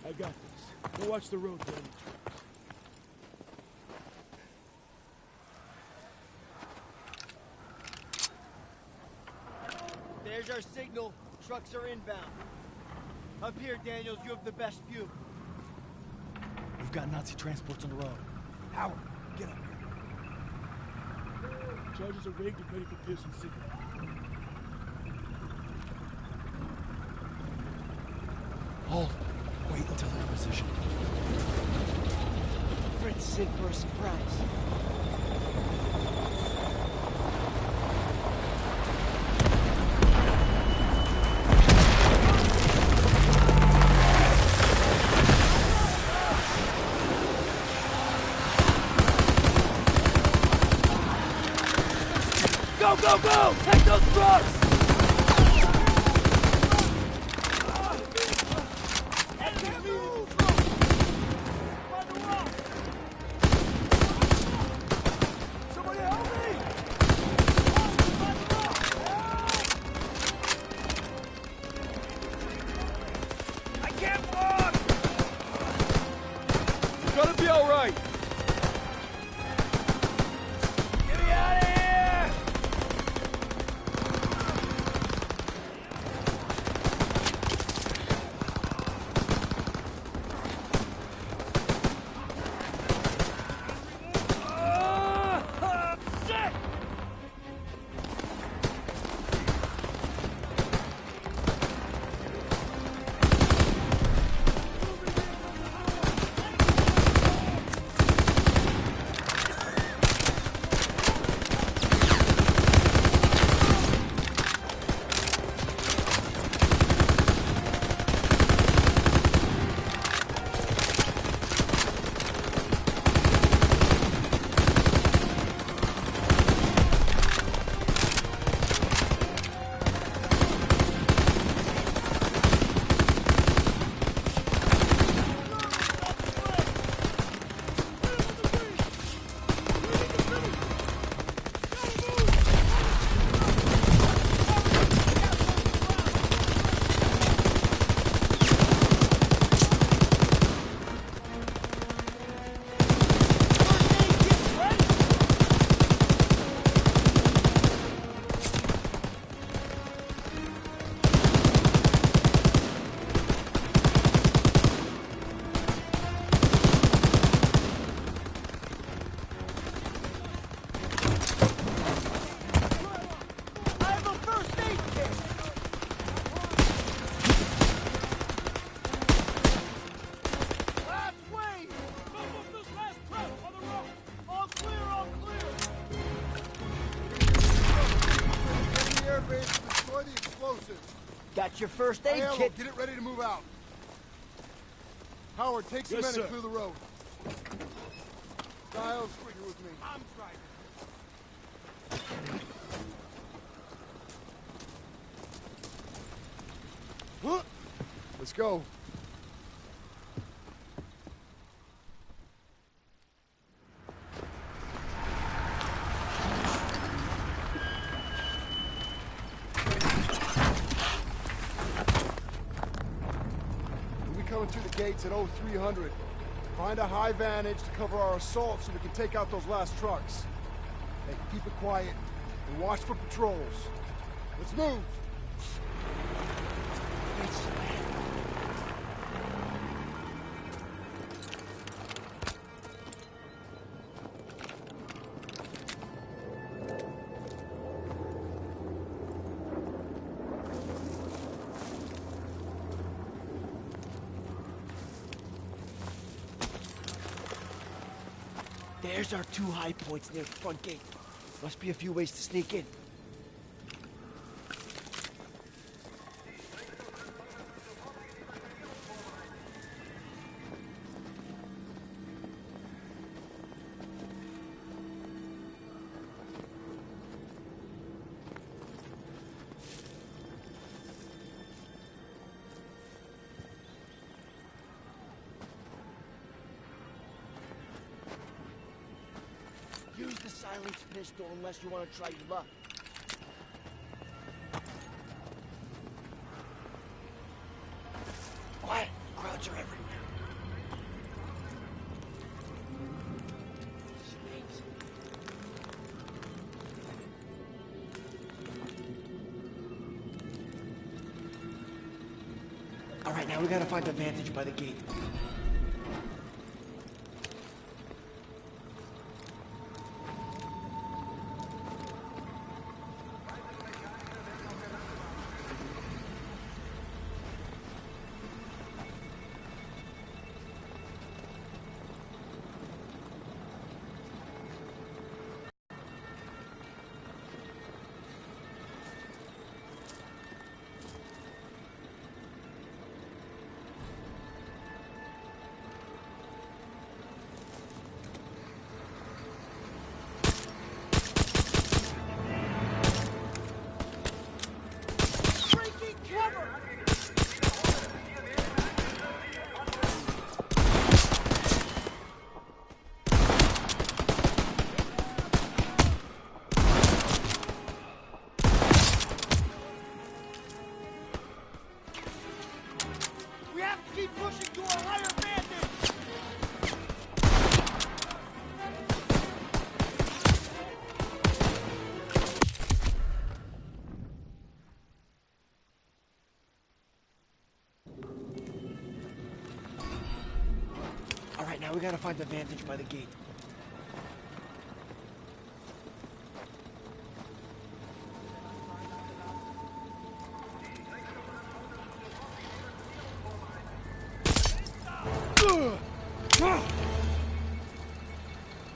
Speaker 13: I got this. Go watch the road, Daniel.
Speaker 11: There's our signal. Trucks are inbound. Up here, Daniels, you have the best view.
Speaker 2: We've got Nazi transports on the road. Howard, get up here.
Speaker 13: Charges are rigged and ready for Pearson's signal.
Speaker 2: Hold. Wait until they're in position.
Speaker 11: Fritz is in for a surprise.
Speaker 7: Go, go, go! Take those trucks!
Speaker 10: Somebody help me!
Speaker 7: I can't walk!
Speaker 10: You're gonna be all right.
Speaker 7: Get me out of here! Shit!
Speaker 10: I have a first aid kit. Last wave. Move up this last truck on the road. All clear, all clear.
Speaker 6: Get in the airbase and destroy the explosives.
Speaker 11: Got your first aid
Speaker 6: Aiello,
Speaker 11: kit.
Speaker 6: get it ready to move out. Howard, take some
Speaker 13: Yes,
Speaker 6: men
Speaker 13: sir.
Speaker 6: and clear the road. Giles, you're with me.
Speaker 10: I'm driving.
Speaker 6: Let's go. We'll be coming through the gates at 0300. Find a high vantage to cover our assault so we can take out those last trucks. Hey, keep it quiet and watch for patrols. Let's move.
Speaker 11: There's our two high points near the front gate. Must be a few ways to sneak in. Use the silenced pistol unless you want to try your luck. Quiet. Crowds are everywhere. Snakes. All right, now we gotta find a vantage by the gate.
Speaker 10: pushing to a higher vantage!
Speaker 11: All right, now we gotta find the vantage by the gate.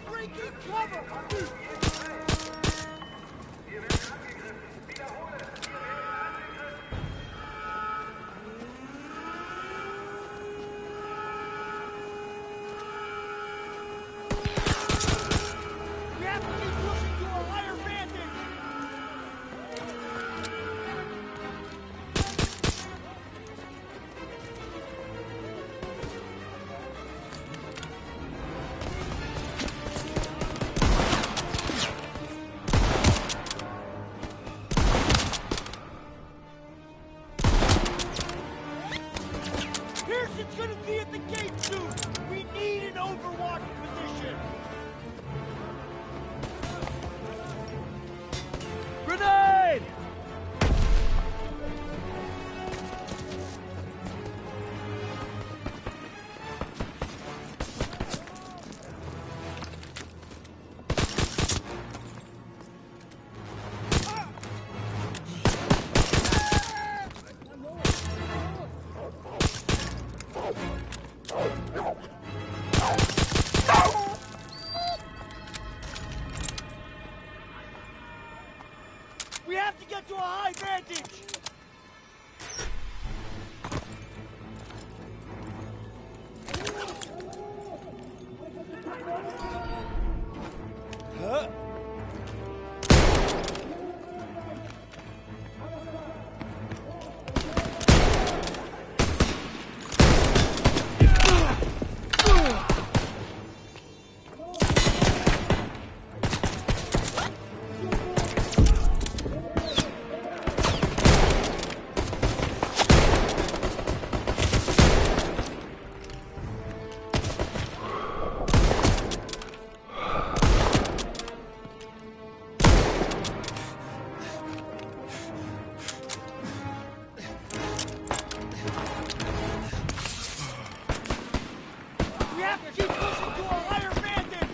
Speaker 10: Breaking cover! We have to keep pushing to a higher vantage! Pearson's gonna be at the gate soon! We need an overwatch position!
Speaker 7: Grenade!
Speaker 10: We have to get to a high vantage!
Speaker 11: Huh?
Speaker 10: We have to keep pushing to a higher vantage!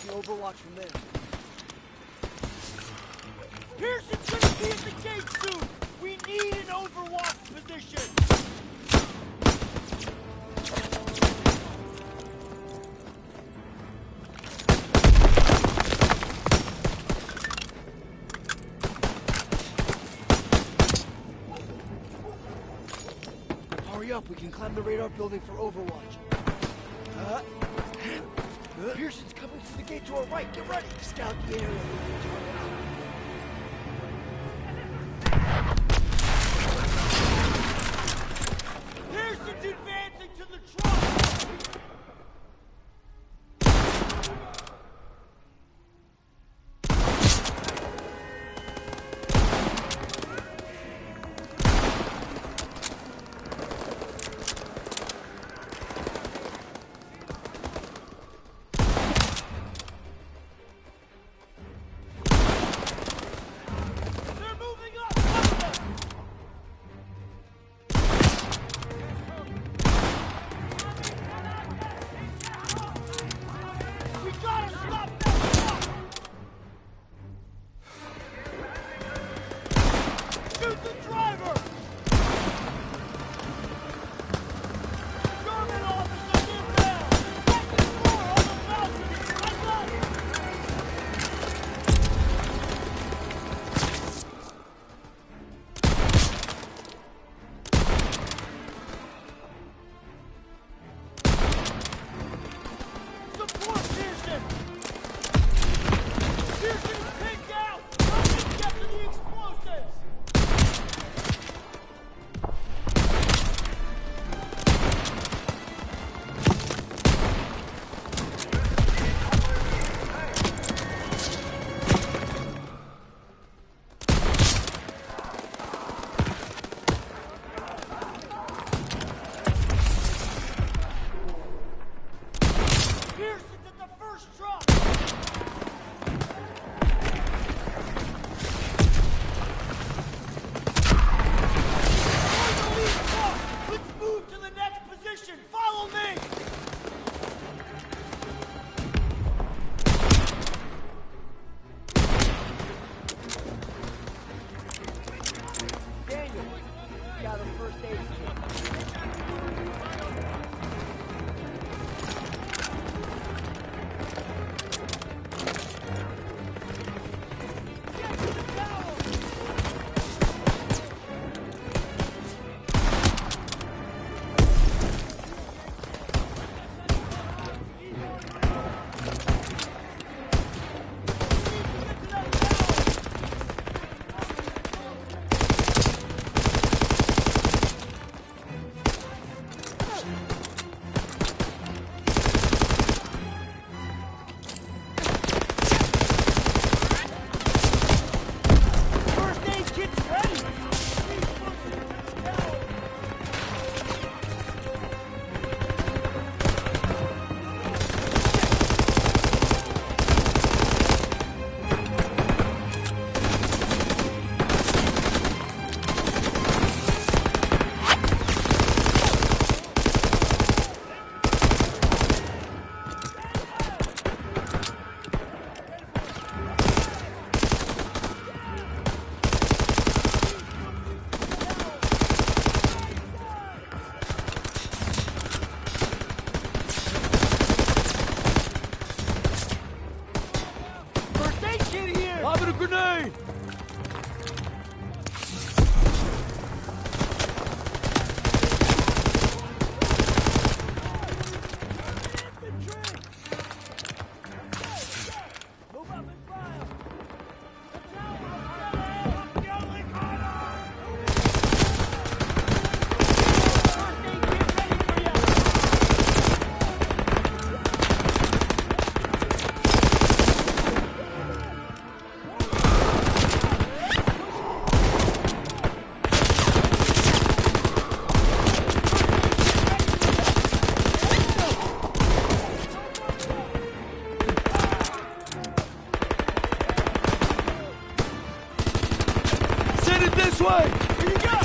Speaker 11: The overwatch from there.
Speaker 10: Pearson's gonna be at the gate soon! We need an overwatch position!
Speaker 11: Hurry up, we can climb the radar building for overwatch. Pearson's coming through the gate to our right. Get ready. Scout the area.
Speaker 10: Pearson's advancing to the truck!
Speaker 7: This way! Here you go!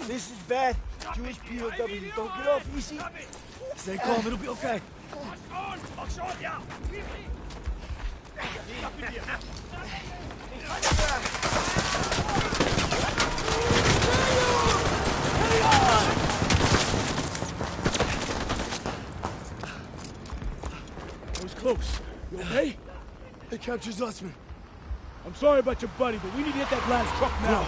Speaker 7: This is bad. Jewish POWs don't get off easy. Stay calm, it'll be okay.
Speaker 13: That was close. You okay?
Speaker 7: They captured Zussman.
Speaker 13: I'm sorry about your buddy, but we need to hit that last truck now.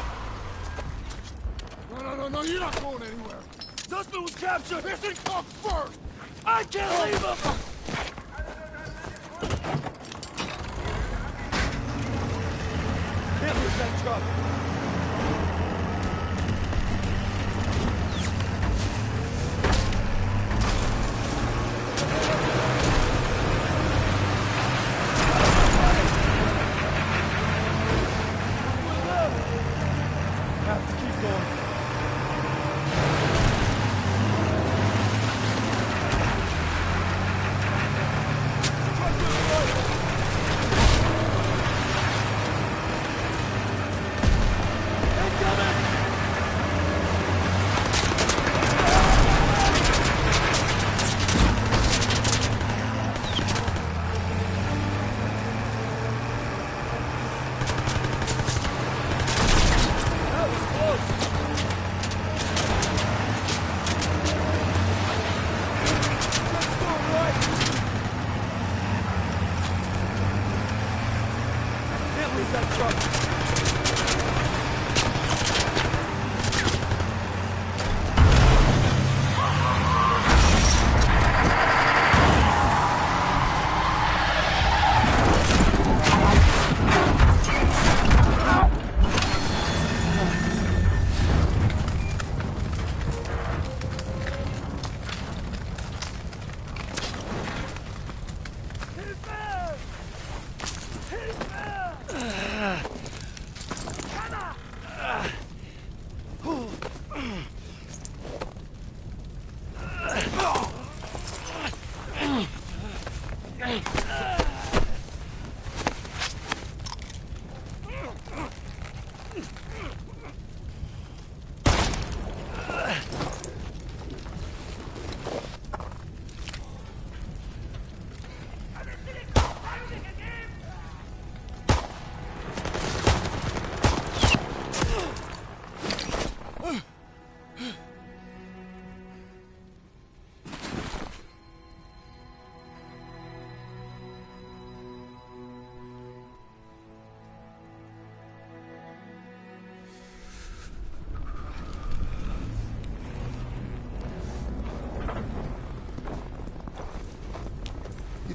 Speaker 6: No, you're not going anywhere.
Speaker 7: Zussman was captured!
Speaker 6: Pearson comes first!
Speaker 7: I can't leave him!
Speaker 6: Can't lose that truck.
Speaker 7: Have to keep going.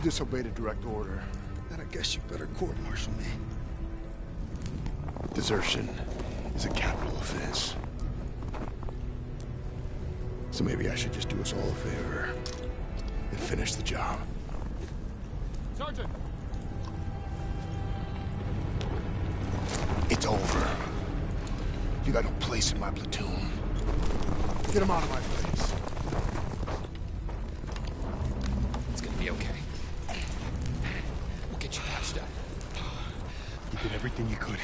Speaker 6: disobeyed a direct order.
Speaker 2: Then I guess you better court-martial me.
Speaker 6: Desertion is a capital offense. So maybe I should just do us all a favor and finish the job.
Speaker 3: Sergeant!
Speaker 6: It's over. You got no place in my platoon. Get him out of my place.
Speaker 16: It's gonna be okay. We'll get you patched up.
Speaker 6: You did everything you could.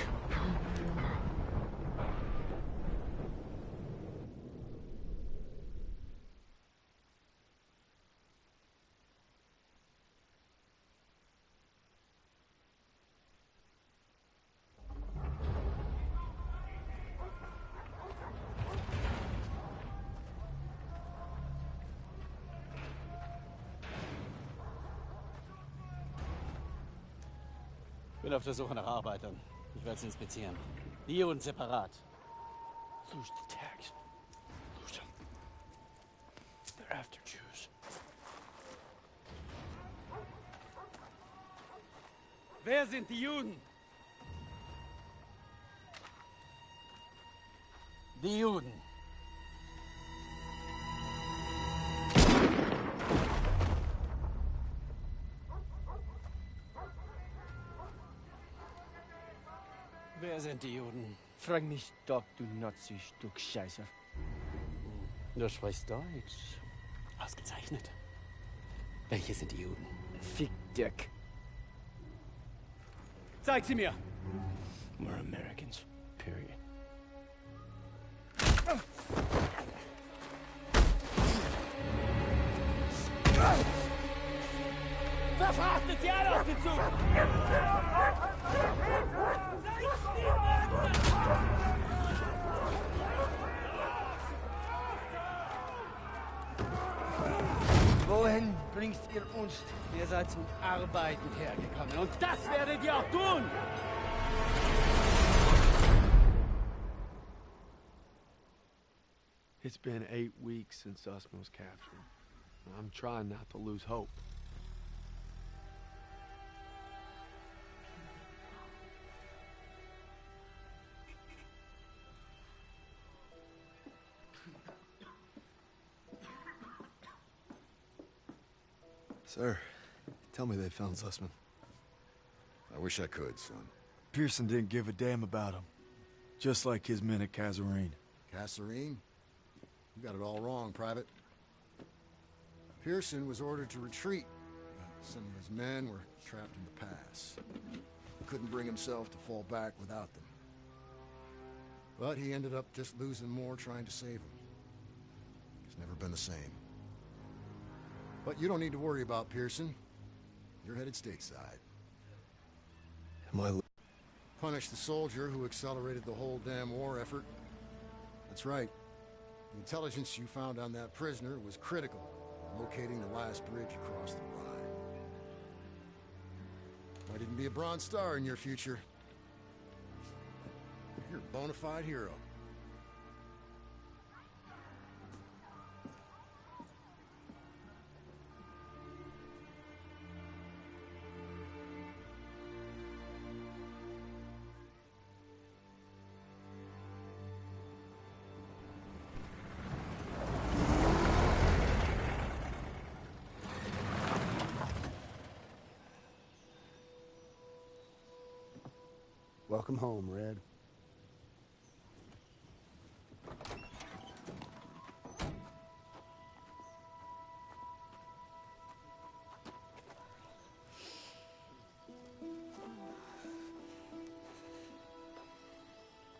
Speaker 17: Ich bin auf der Suche nach Arbeitern. Ich werde sie inspizieren. Die und separat.
Speaker 7: Lose the tags. Lose them. They're after Jews.
Speaker 17: Wer sind die Juden? Die Juden. Wer sind die Juden?
Speaker 11: Frag mich doch, du Nazi-Stück Scheiße.
Speaker 17: Du sprichst Deutsch. Ausgezeichnet. Welche sind die Juden?
Speaker 11: Fick Dick.
Speaker 17: Zeig sie mir!
Speaker 7: We're Americans. Period.
Speaker 17: Verfrachtet sie alle auf den Zug!
Speaker 11: Wohin bringt ihr uns?
Speaker 17: Ihr seid zum Arbeiten hergekommen und das werdet ihr auch tun!
Speaker 9: It's been 8 weeks since Usman was captured. I'm trying not to lose hope.
Speaker 2: Sir, tell me they found Zussman.
Speaker 6: I wish I could, son.
Speaker 2: Pearson didn't give a damn about him. Just like his men at Kasserine.
Speaker 6: Kasserine? You got it all wrong, Private. Pearson was ordered to retreat. Some of his men were trapped in the pass. He couldn't bring himself to fall back without them. But he ended up just losing more trying to save them. He's never been the same. But you don't need to worry about Pearson. You're headed stateside.
Speaker 2: Am I...
Speaker 6: Punish the soldier who accelerated the whole damn war effort. That's right. The intelligence you found on that prisoner was critical in locating the last bridge across the Rhine. Might even be a Bronze Star in your future. You're a bona fide hero.
Speaker 18: Welcome home, Red.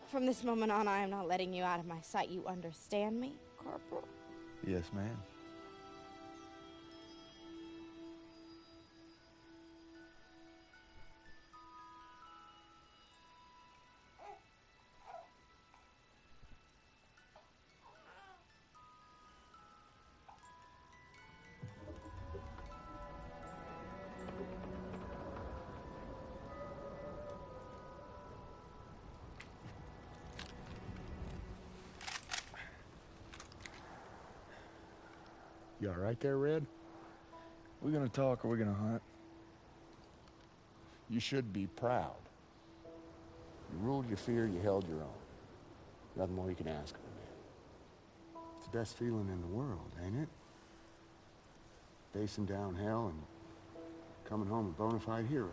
Speaker 19: From this moment on, I am not letting you out of my sight. You understand me, Corporal?
Speaker 2: Yes, ma'am.
Speaker 18: You all right there, Red?
Speaker 2: We gonna talk or we gonna hunt?
Speaker 6: You should be proud. You ruled your fear, you held your own. Nothing more you can ask of a man. It's the best feeling in the world, ain't it? Facing down hell and coming home a bona fide hero.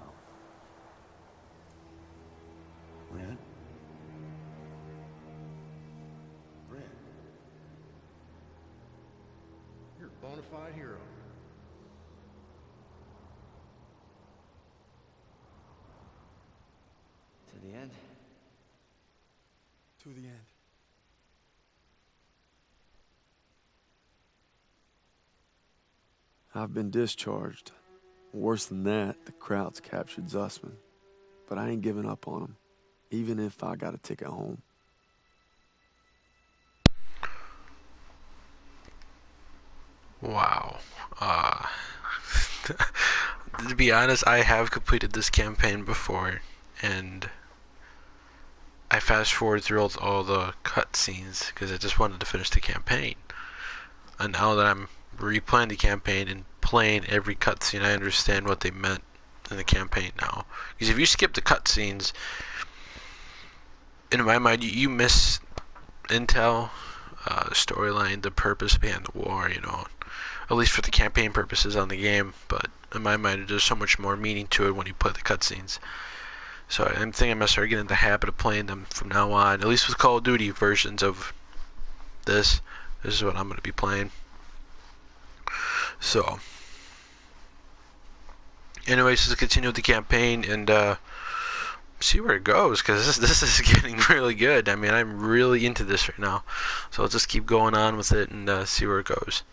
Speaker 6: Red? Red. You're a bona fide hero.
Speaker 17: To the end?
Speaker 2: To the end. I've been discharged. Worse than that, the Krauts captured Zussman. But I ain't giving up on him, even if I got a ticket home.
Speaker 1: Wow. To be honest, I have completed this campaign before, and I fast forward through all the cutscenes because I just wanted to finish the campaign. And now that I'm replaying the campaign and playing every cutscene, I understand what they meant in the campaign now. Because if you skip the cutscenes, in my mind, you miss intel, storyline, the purpose behind the war, you know. At least for the campaign purposes on the game, but in my mind, there's so much more meaning to it when you play the cutscenes. So I'm thinking I'm going to start getting in the habit of playing them from now on, at least with Call of Duty versions of this. This is what I'm going to be playing. So, anyways, let's continue with the campaign and see where it goes, because this is getting really good. I mean, I'm really into this right now. So let's just keep going on with it and see where it goes.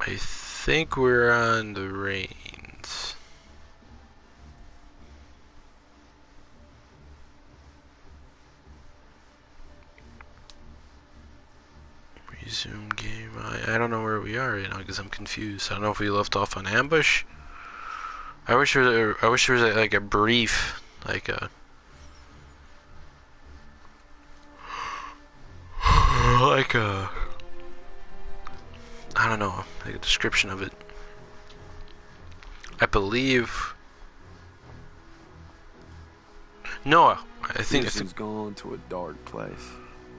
Speaker 1: I think we're on the reins. Resume game. I don't know where we are right now because I'm confused. I don't know if we left off on ambush. I wish there was like a brief, like a like a I don't know, like a description of it. I believe. No, I think
Speaker 2: Pearson's gone to a dark place.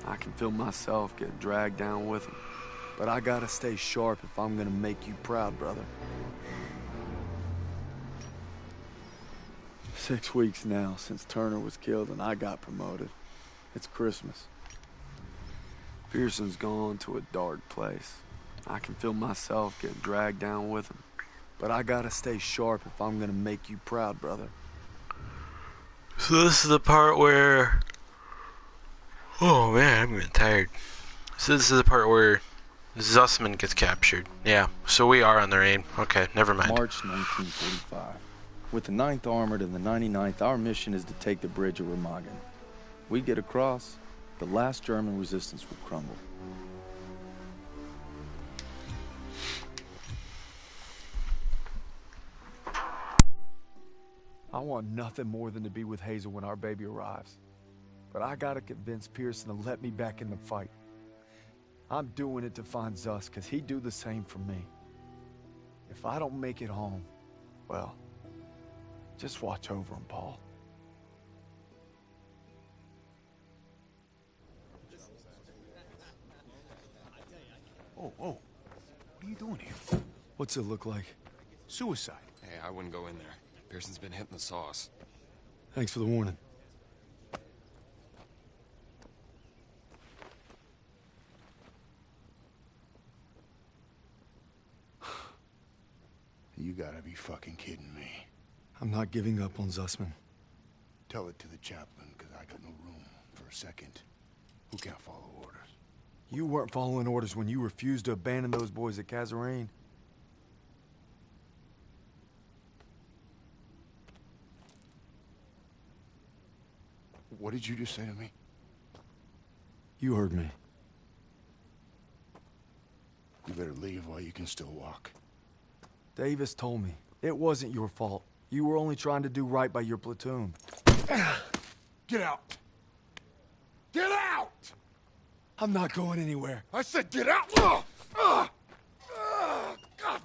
Speaker 2: I can feel myself getting dragged down with him. But I gotta stay sharp if I'm gonna make you proud, brother. 6 weeks now since Turner was killed and I got promoted. It's Christmas. Pearson's gone to a dark place. I can feel myself getting dragged down with him. But I gotta stay sharp if I'm gonna make you proud, brother.
Speaker 1: So this is the part where... Oh man, I'm getting tired. So this is the part where Zussman gets captured. Yeah, so we are on the reign. Okay, never mind.
Speaker 20: March 1945. With the 9th Armored and the 99th, our mission is to take the bridge of Remagen. We get across, the last German resistance will crumble.
Speaker 2: I want nothing more than to be with Hazel when our baby arrives. But I gotta convince Pearson to let me back in the fight. I'm doing it to find Zuss, because he'd do the same for me. If I don't make it home, well, just watch over him, Paul.
Speaker 4: Oh, what are you doing here?
Speaker 2: What's it look like?
Speaker 4: Suicide.
Speaker 16: Hey, I wouldn't go in there. Pearson's been hitting the sauce.
Speaker 2: Thanks for the warning.
Speaker 6: You gotta be fucking kidding me.
Speaker 2: I'm not giving up on Zussman.
Speaker 6: Tell it to the chaplain, because I got no room for a second. Who can't follow orders?
Speaker 2: You weren't following orders when you refused to abandon those boys at Kazarene.
Speaker 6: What did you just say to me?
Speaker 2: You heard me.
Speaker 6: You better leave while you can still walk.
Speaker 2: Davis told me. It wasn't your fault. You were only trying to do right by your platoon.
Speaker 6: Get out! Get out!
Speaker 2: I'm not going anywhere.
Speaker 6: I said get out! God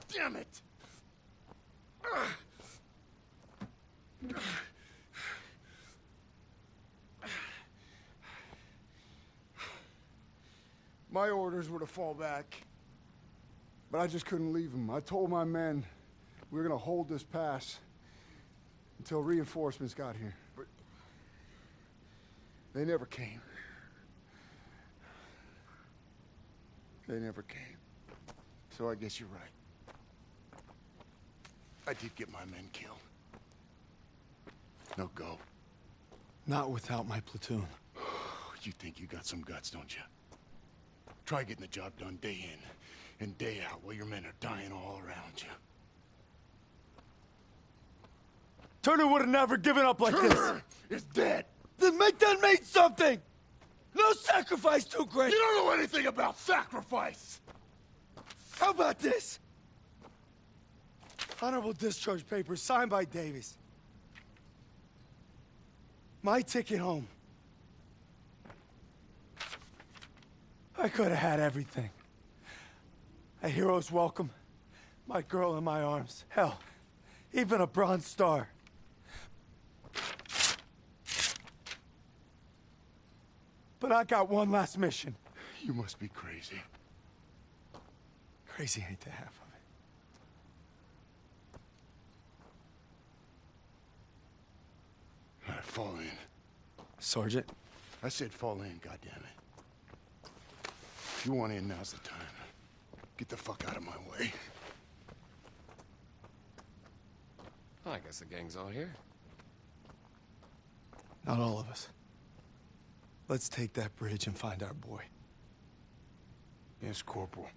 Speaker 6: damn it! My orders were to fall back. But I just couldn't leave them. I told my men we were gonna hold this pass until reinforcements got here. But they never came. They never came. So I guess you're right. I did get my men killed. No go.
Speaker 2: Not without my platoon.
Speaker 6: You think you got some guts, don't you? Try getting the job done day in and day out while your men are dying all around you.
Speaker 2: Turner would have never given up like
Speaker 6: Turner is dead.
Speaker 2: Then make that mean something! No sacrifice too great!
Speaker 6: You don't know anything about sacrifice!
Speaker 2: How about this? Honorable discharge papers signed by Davis. My ticket home. I could have had everything. A hero's welcome, my girl in my arms. Hell, even a Bronze Star. But I got one last mission.
Speaker 6: You must be crazy.
Speaker 2: Crazy ain't the half of it.
Speaker 6: All right, fall in.
Speaker 2: Sergeant?
Speaker 6: I said fall in, goddammit. If you want in, now's the time. Get the fuck out of my way.
Speaker 3: I guess the gang's all here.
Speaker 2: Not all of us. Let's take that bridge and find our boy.
Speaker 6: Yes, Corporal.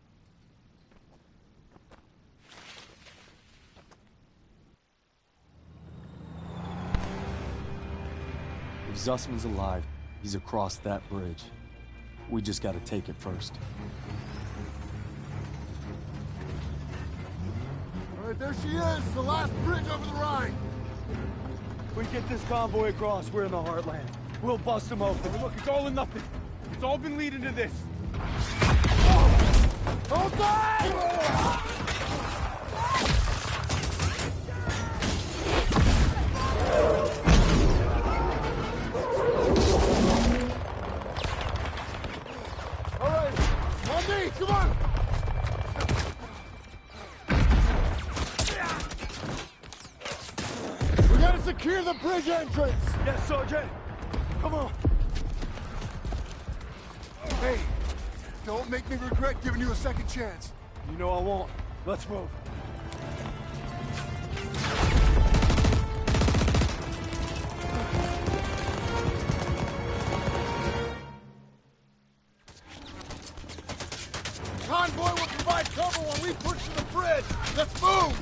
Speaker 2: If Zussman's alive, he's across that bridge. We just gotta take it first.
Speaker 6: All right, there she is, the last bridge over the Rhine.
Speaker 2: We get this convoy across, we're in the heartland. We'll bust them open.
Speaker 13: Look, it's all or nothing. It's all been leading to this.
Speaker 6: Hold tight! All right, on me, come on! We gotta secure the bridge entrance!
Speaker 2: Yes, Sergeant! Come on!
Speaker 6: Hey, don't make me regret giving you a second chance.
Speaker 2: You know I won't. Let's move.
Speaker 6: Convoy will provide cover while we push to the bridge. Let's move!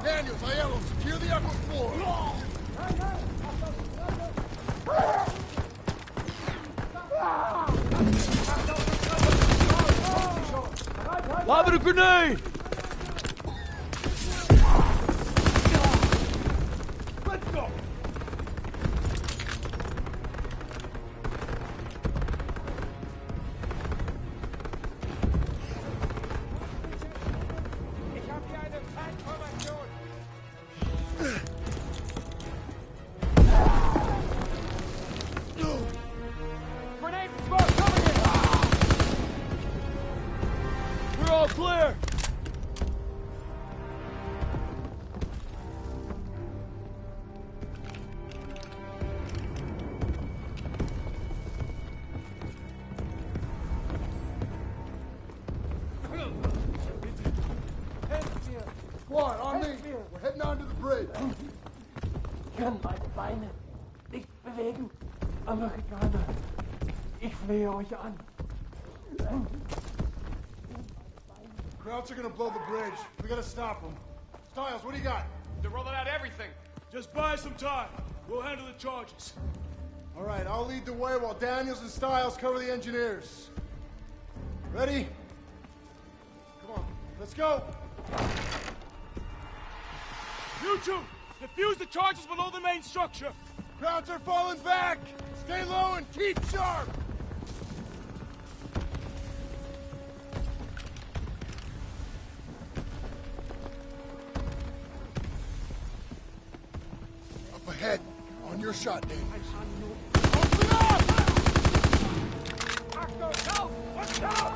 Speaker 6: Daniels, Aiello, secure the upper floor.
Speaker 7: Lobbing a grenade! Let's go!
Speaker 3: Grenade and smoke coming in!
Speaker 7: We're all clear!
Speaker 6: Squad, on me. We're heading onto the bridge.
Speaker 10: Kann meine Beine nicht bewegen. Amerikaner, ich flehe euch an.
Speaker 6: Krauts are gonna blow the bridge. We gotta stop them. Stiles, what do you got?
Speaker 3: They're rolling out everything.
Speaker 13: Just buy some time. We'll handle the charges.
Speaker 6: All right, I'll lead the way while Daniels and Stiles cover the engineers. Ready? Come on, let's go.
Speaker 13: You two, defuse the charges below the main structure.
Speaker 6: Krauts are falling back. Stay low and keep sharp. Up ahead. On your shot, Dave. Open up!
Speaker 10: Achtung, lauf! Und lauf!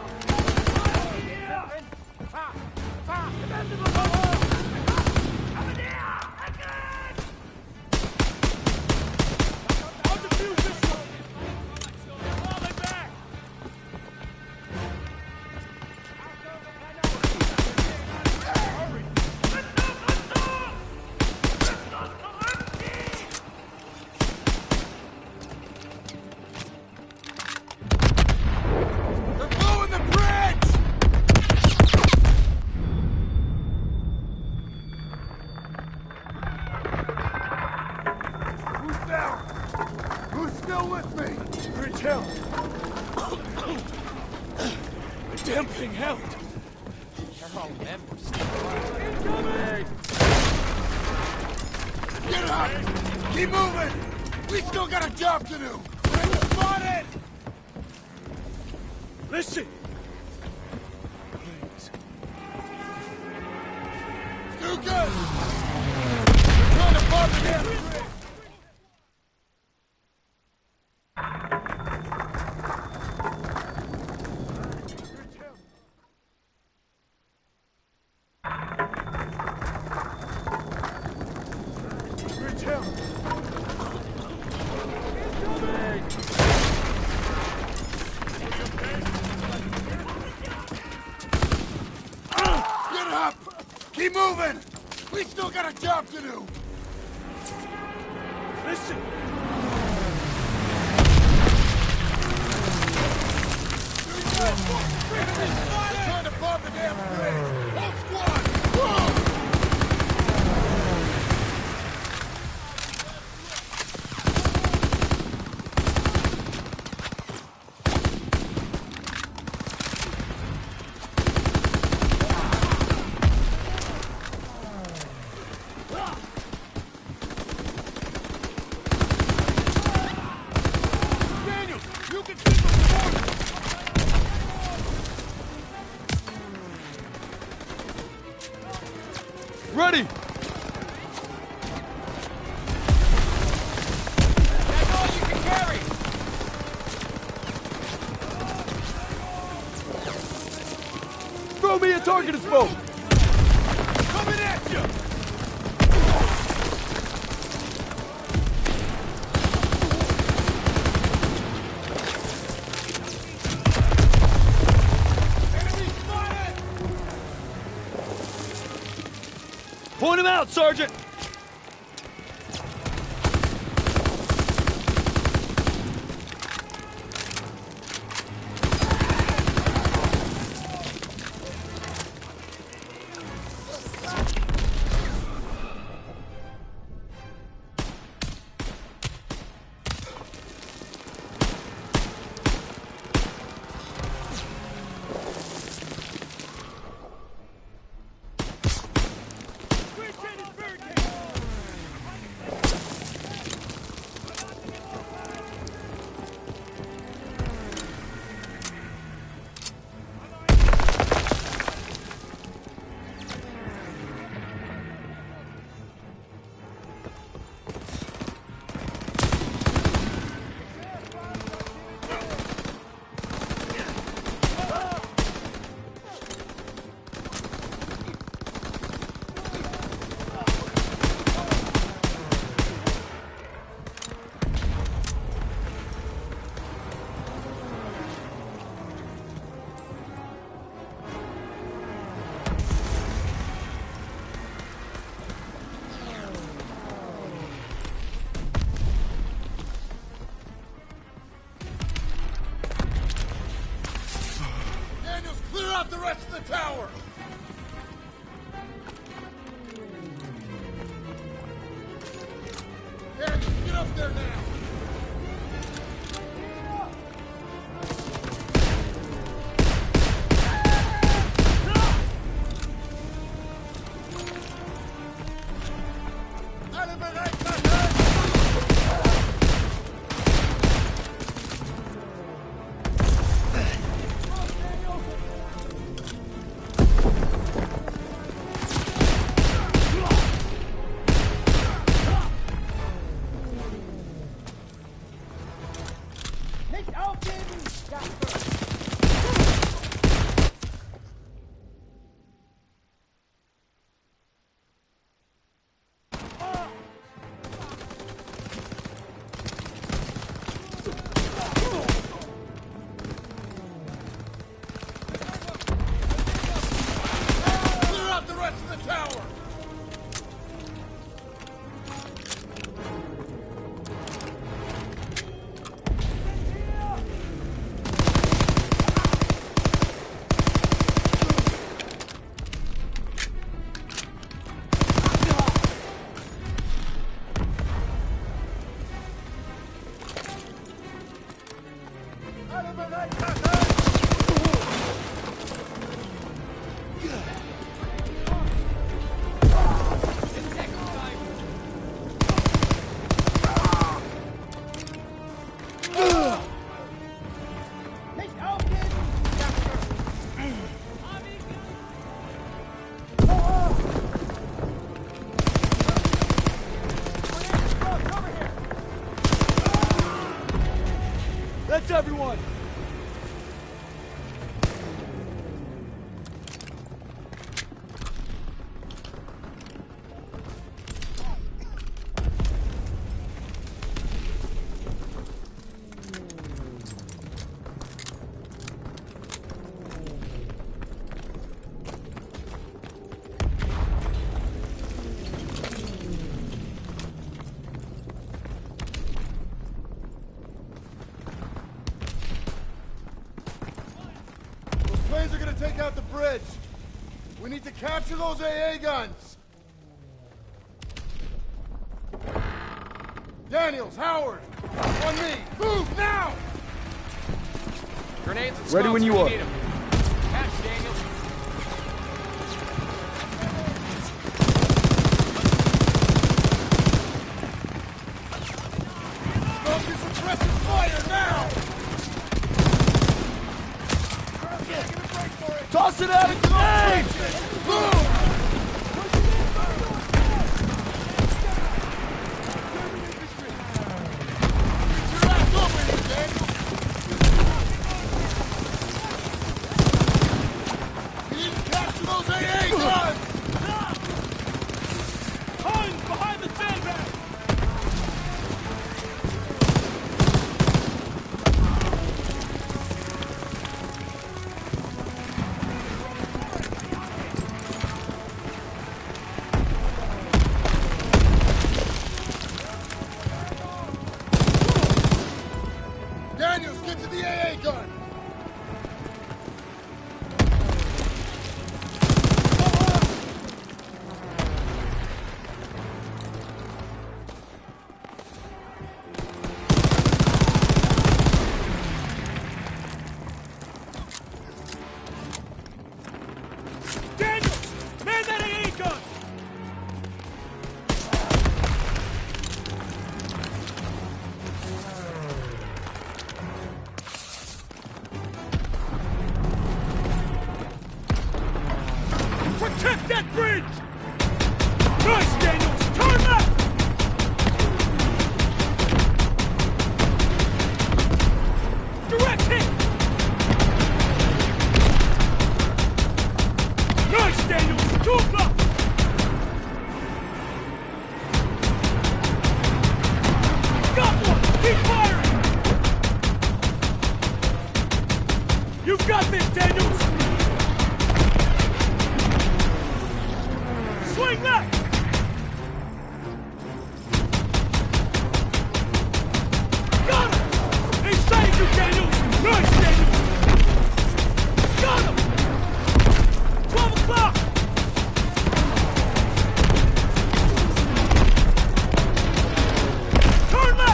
Speaker 13: I'll defuse this one. Falling back.
Speaker 6: They're blowing the bridge! Who's down? Who's still with me?
Speaker 13: Bridge held. The damn thing held.
Speaker 6: Get up! Keep moving! We still got a job to do! We're spotted!
Speaker 13: Listen.
Speaker 6: Too good! We're trying to bomb the damn bridge!
Speaker 13: Bridge held.
Speaker 6: Get up! Keep moving! We still got a job to do!
Speaker 13: Listen.
Speaker 6: We're trying to bomb the damn bridge! Whole squad! Whoa!
Speaker 13: Daniel, you can keep them forward.
Speaker 7: Ready!
Speaker 3: That's all you can carry.
Speaker 7: Throw me a target smoke!
Speaker 13: Coming at you.
Speaker 3: Enemy spotted.
Speaker 7: Point him out, Sergeant!
Speaker 10: up there now!
Speaker 7: That's everyone!
Speaker 6: Planes are gonna take out the bridge. We need to capture those AA guns. Daniels, Howard, on me. Move now!
Speaker 3: Grenades and
Speaker 2: Ready when you are.
Speaker 3: need 'em. Catch, Daniels.
Speaker 6: Focus suppressive fire now!
Speaker 7: Toss it out of grenade!
Speaker 6: Move!
Speaker 7: Behind the sandbag!
Speaker 6: Daniels, get to the AA gun!
Speaker 7: Daniels! Man that AA gun! Protect that bridge! Nice, Daniels! Turn left! Direct hit! Nice, Daniels! 2 o'clock! Got one! Keep firing! You've got this, Daniels! Swing left! Got him! Inside you, Daniels! Nice, Daniels! Got him! 12 o'clock! Turn left!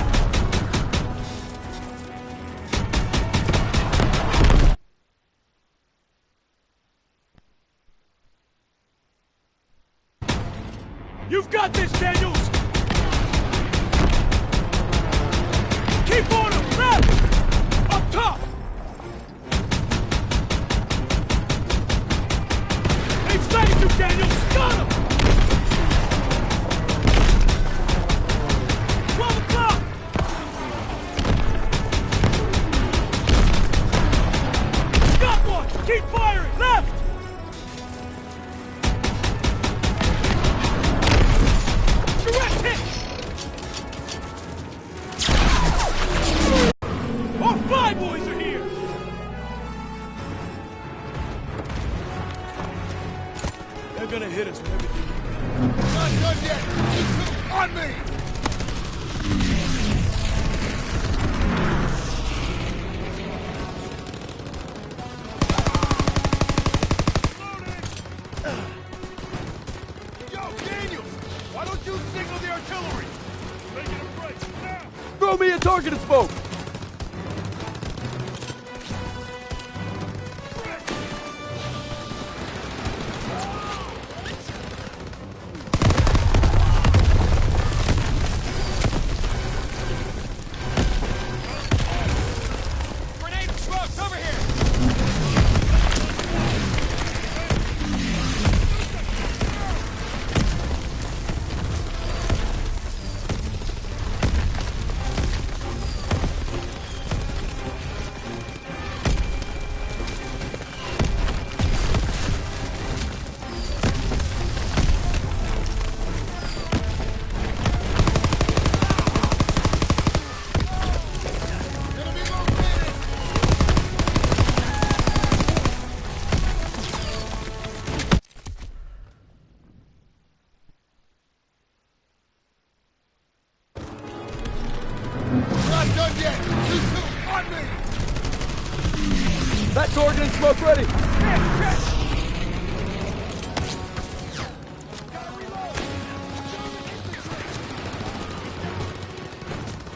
Speaker 7: Throw me a target and smoke!
Speaker 3: Grenade and smokes over here!
Speaker 6: Not done yet! You two, on me!
Speaker 7: That target and smoke ready!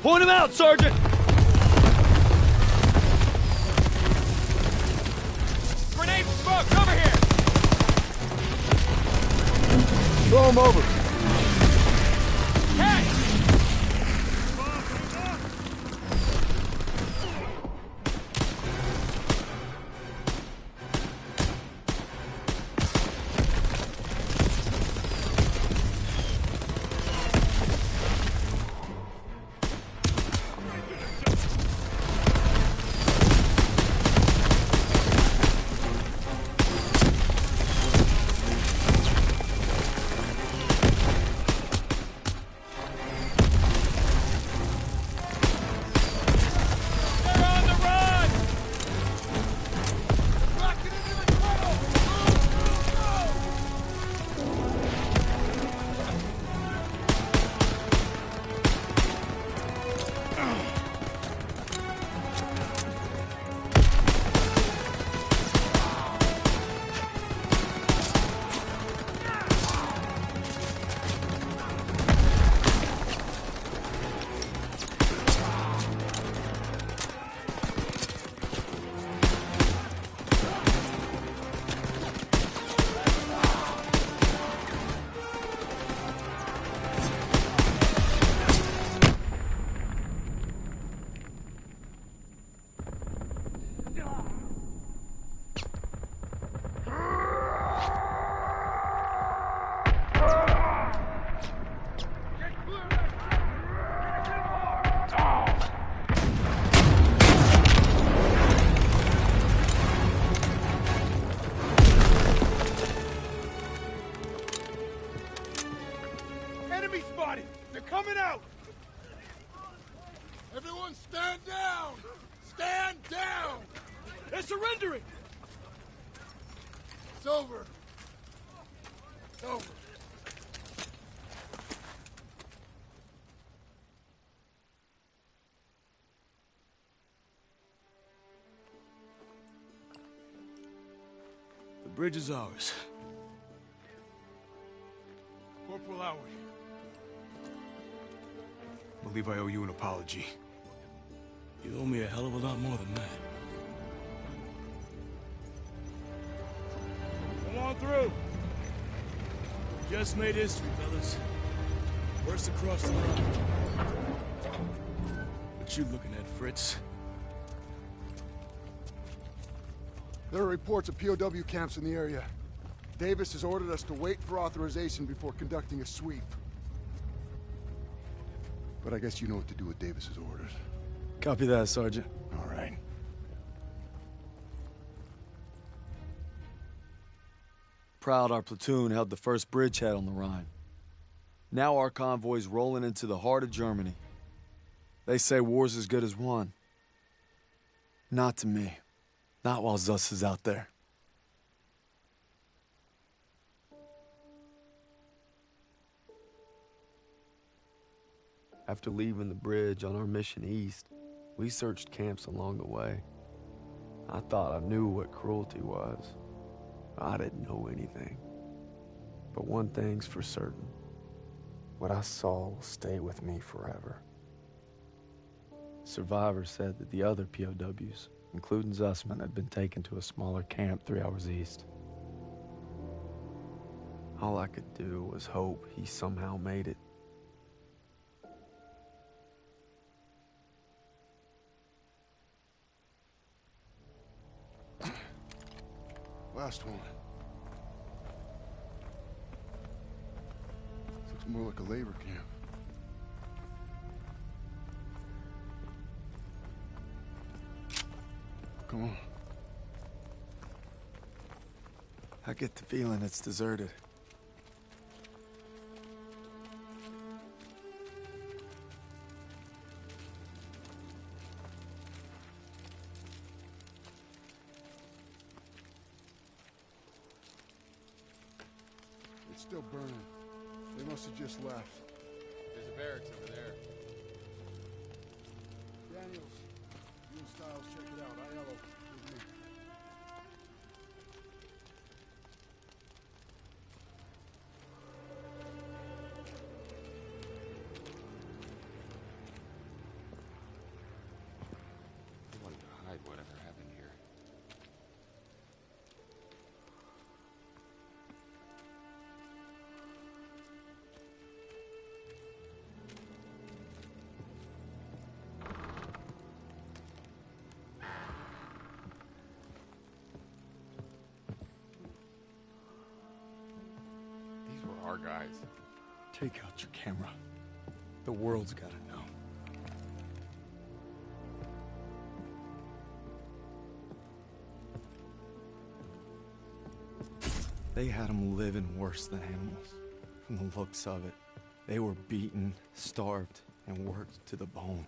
Speaker 7: Point him out, Sergeant!
Speaker 3: Grenade and smokes over here!
Speaker 7: Throw him over.
Speaker 3: Hey! They're on the run!
Speaker 6: Rocket into the tunnel!
Speaker 7: Enemy spotted! They're coming out!
Speaker 6: Everyone stand down! Stand down!
Speaker 7: They're surrendering!
Speaker 6: It's over. It's over.
Speaker 13: The bridge is ours. Corporal Howard.
Speaker 4: I believe I owe you an apology.
Speaker 13: You owe me a hell of a lot more than that. Come on through. Just made history, fellas. Worst across the line. What you looking at, Fritz?
Speaker 6: There are reports of POW camps in the area. Davis has ordered us to wait for authorization before conducting a sweep. But I guess you know what to do with Davis's orders.
Speaker 2: Copy that, Sergeant.
Speaker 6: All right.
Speaker 2: Proud our platoon held the first bridgehead on the Rhine. Now our convoy's rolling into the heart of Germany. They say war's as good as won. Not to me. Not while Zuss is out there.
Speaker 9: After leaving the bridge on our mission east, we searched camps along the way. I thought I knew what cruelty was. I didn't know anything. But one thing's for certain. What I saw will stay with me forever. Survivors said that the other POWs, including Zussman, had been taken to a smaller camp 3 hours east. All I could do was hope he somehow made it.
Speaker 6: Last one. This looks more like a labor camp. Come on.
Speaker 2: I get the feeling it's deserted.
Speaker 6: It's still burning. They must have just left.
Speaker 3: There's a barracks over there.
Speaker 6: Daniels, you and Styles, check it out. Aiello, with me.
Speaker 3: I wanted to hide whatever happened here. These were our guys.
Speaker 2: Take out your camera. The world's gotta know. They had them living worse than animals. From the looks of it, they were beaten, starved, and worked to the bone.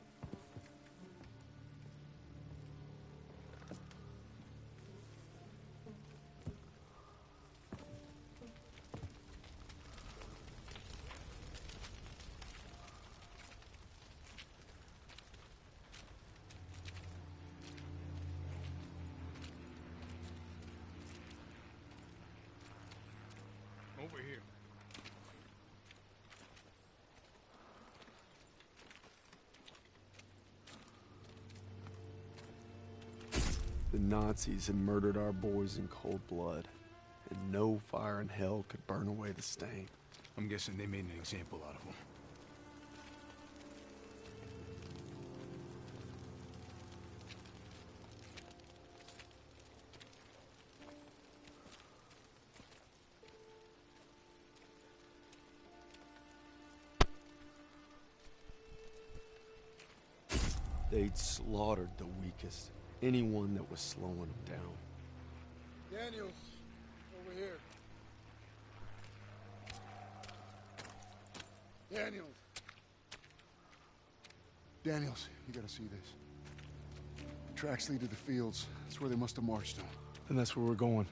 Speaker 5: Over here.
Speaker 2: The Nazis had murdered our boys in cold blood, and no fire in hell could burn away the stain.
Speaker 4: I'm guessing they made an example out of them.
Speaker 2: They'd slaughtered the weakest, anyone that was slowing them down.
Speaker 6: Daniels, over here. Daniels. Daniels, you gotta see this. The tracks lead to the fields. That's where they must have marched them.
Speaker 2: And that's where we're going.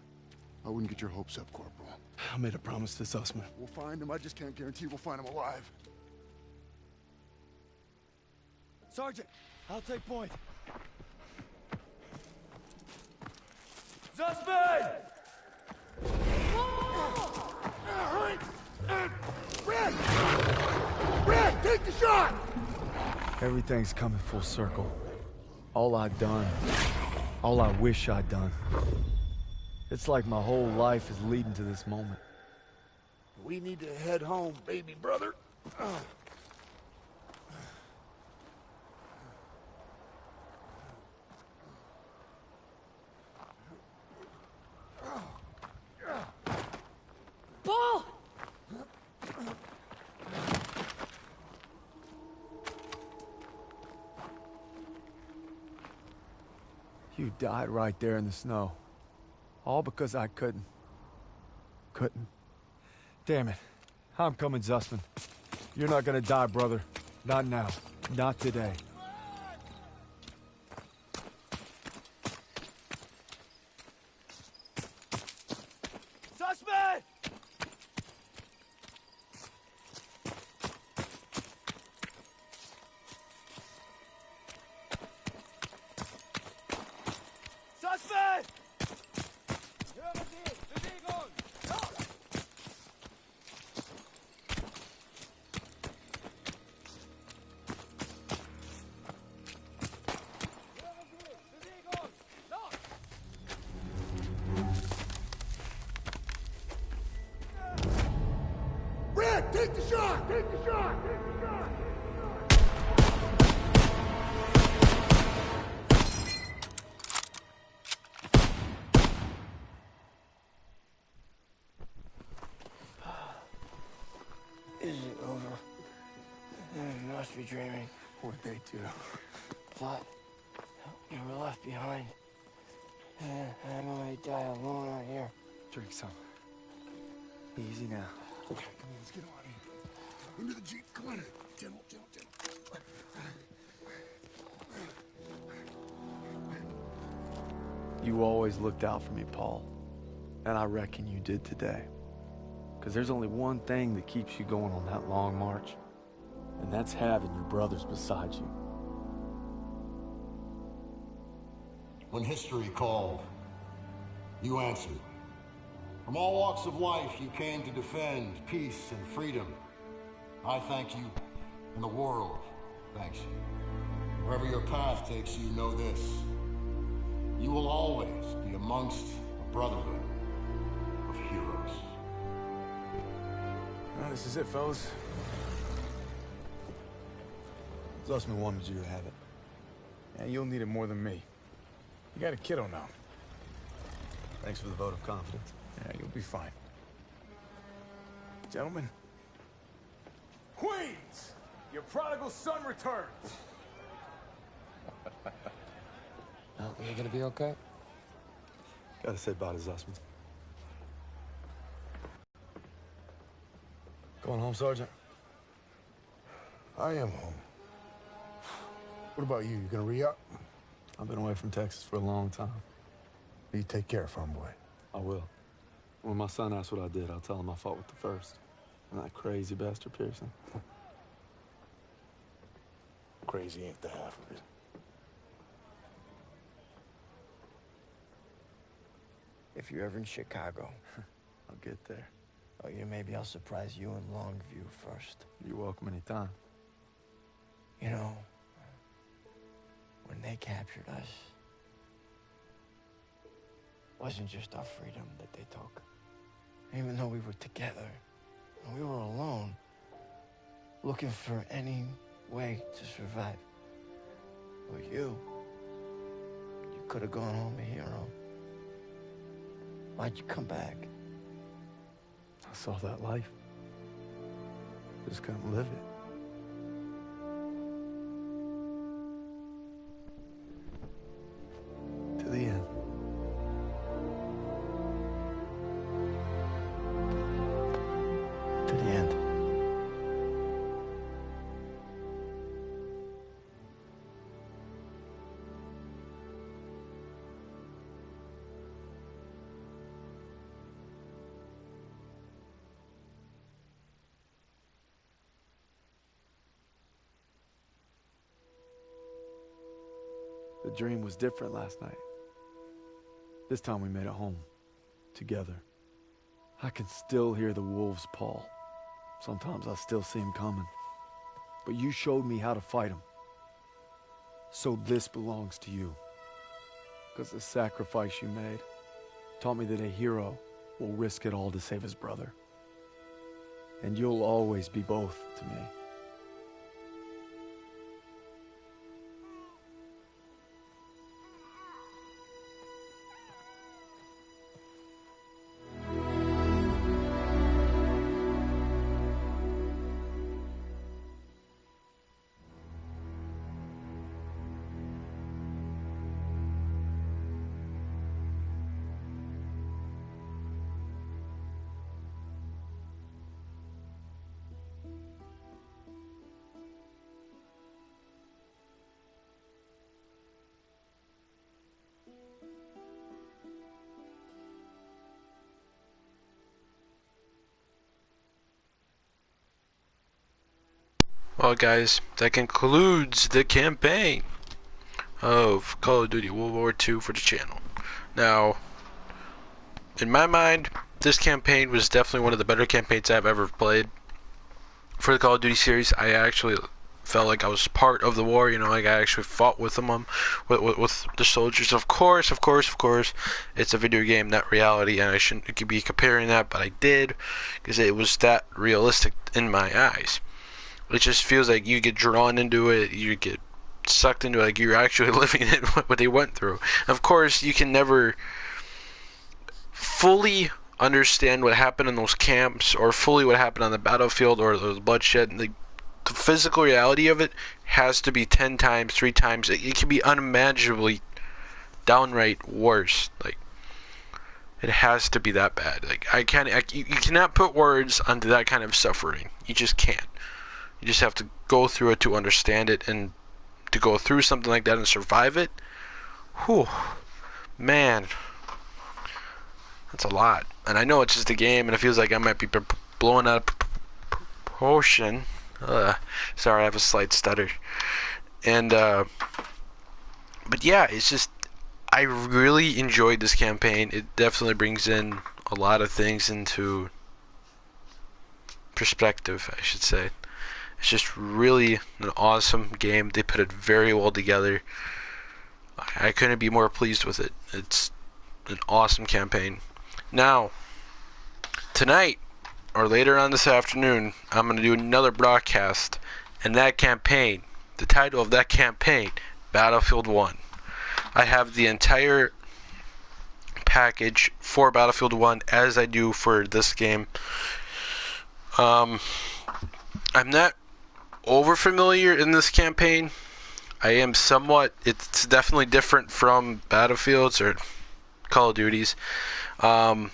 Speaker 6: I wouldn't get your hopes up, Corporal.
Speaker 2: I made a promise to Zussman.
Speaker 6: We'll find him. I just can't guarantee we'll find him alive.
Speaker 11: Sergeant, I'll take point. Zussman!
Speaker 6: Red! Red, take the shot!
Speaker 2: Everything's coming full circle. All I've done, all I wish I'd done. It's like my whole life is leading to this moment.
Speaker 6: We need to head home, baby brother.
Speaker 19: Paul!
Speaker 2: You died right there in the snow. All because I couldn't. Damn it. I'm coming, Zussman. You're not gonna die, brother. Not now. Not today.
Speaker 11: Zussman! Zussman! Hören Sie! Bewegung! Los!
Speaker 6: Take the shot! Take the shot!
Speaker 11: Is it over? You must be dreaming.
Speaker 6: What'd they do?
Speaker 11: Thought you were left behind. And I might die alone out here.
Speaker 2: Drink some. Easy now.
Speaker 6: Okay, come on, let's get on here. Into the Jeep, come on. Gentle, gentle, gentle.
Speaker 2: You always looked out for me, Paul. And I reckon you did today. Because there's only one thing that keeps you going on that long march. And that's having your brothers beside you.
Speaker 6: When history called, you answered. From all walks of life, you came to defend peace and freedom. I thank you, and the world thanks you. Wherever your path takes you, know this. You will always be amongst a brotherhood of heroes.
Speaker 4: Well, this is it, fellas. Zussman wanted you to have it. And you'll need it more than me. You got a kiddo now.
Speaker 2: Thanks for the vote of confidence.
Speaker 4: Yeah, you'll be fine. Gentlemen.
Speaker 3: Queens! Your prodigal son returns!
Speaker 11: Are you gonna be okay?
Speaker 2: Gotta say bye to Zussman.
Speaker 4: Going home, Sergeant?
Speaker 6: I am home. What about you? You gonna re-up?
Speaker 2: I've been away from Texas for a long time.
Speaker 6: You take care, farm boy.
Speaker 2: I will. When my son asks what I did, I'll tell him I fought with the first. And that crazy bastard Pearson.
Speaker 6: Crazy ain't the half of it.
Speaker 11: If you're ever in Chicago,
Speaker 2: I'll get there.
Speaker 11: oh, yeah, maybe I'll surprise you in Longview first.
Speaker 2: You're welcome anytime.
Speaker 11: You know, when they captured us, it wasn't just our freedom that they took. Even though we were together, and we were alone, looking for any way to survive. But you could have gone home a hero. Why'd you come back?
Speaker 2: I saw that life. Just couldn't live it. To the end.
Speaker 11: To the end.
Speaker 2: The dream was different last night. This time we made it home. Together. I can still hear the wolves, Paul. Sometimes I still see them coming. But you showed me how to fight them. So this belongs to you. Because the sacrifice you made taught me that a hero will risk it all to save his brother. And you'll always be both to me.
Speaker 1: Well, guys, that concludes the campaign of Call of Duty World War II for the channel. Now, in my mind, this campaign was definitely one of the better campaigns I've ever played for the Call of Duty series. I actually felt like I was part of the war. You know, like I actually fought with them, with the soldiers. Of course, it's a video game, not reality, and I shouldn't be comparing that, but I did, because it was that realistic in my eyes. It just feels like you get drawn into it, you get sucked into it, like you're actually living it, what they went through. Of course, you can never fully understand what happened in those camps, or fully what happened on the battlefield, or the bloodshed. The physical reality of it has to be 10 times, 3 times. It can be unimaginably downright worse. Like, it has to be that bad. Like, you cannot put words onto that kind of suffering. You just can't. You just have to go through it to understand it, and to go through something like that and survive it. Whew, man, that's a lot. And I know it's just a game, and it feels like I might be blowing out of proportion. Sorry, I have a slight stutter. And but yeah, it's just, I really enjoyed this campaign. It definitely brings in a lot of things into perspective, I should say. It's just really an awesome game. They put it very well together. I couldn't be more pleased with it. It's an awesome campaign. Now, tonight, or later on this afternoon, I'm going to do another broadcast, and that campaign, the title of that campaign, Battlefield 1. I have the entire package for Battlefield 1 as I do for this game. I'm not over familiar in this campaign. I am somewhat. It's definitely different from Battlefields or Call of Duties. I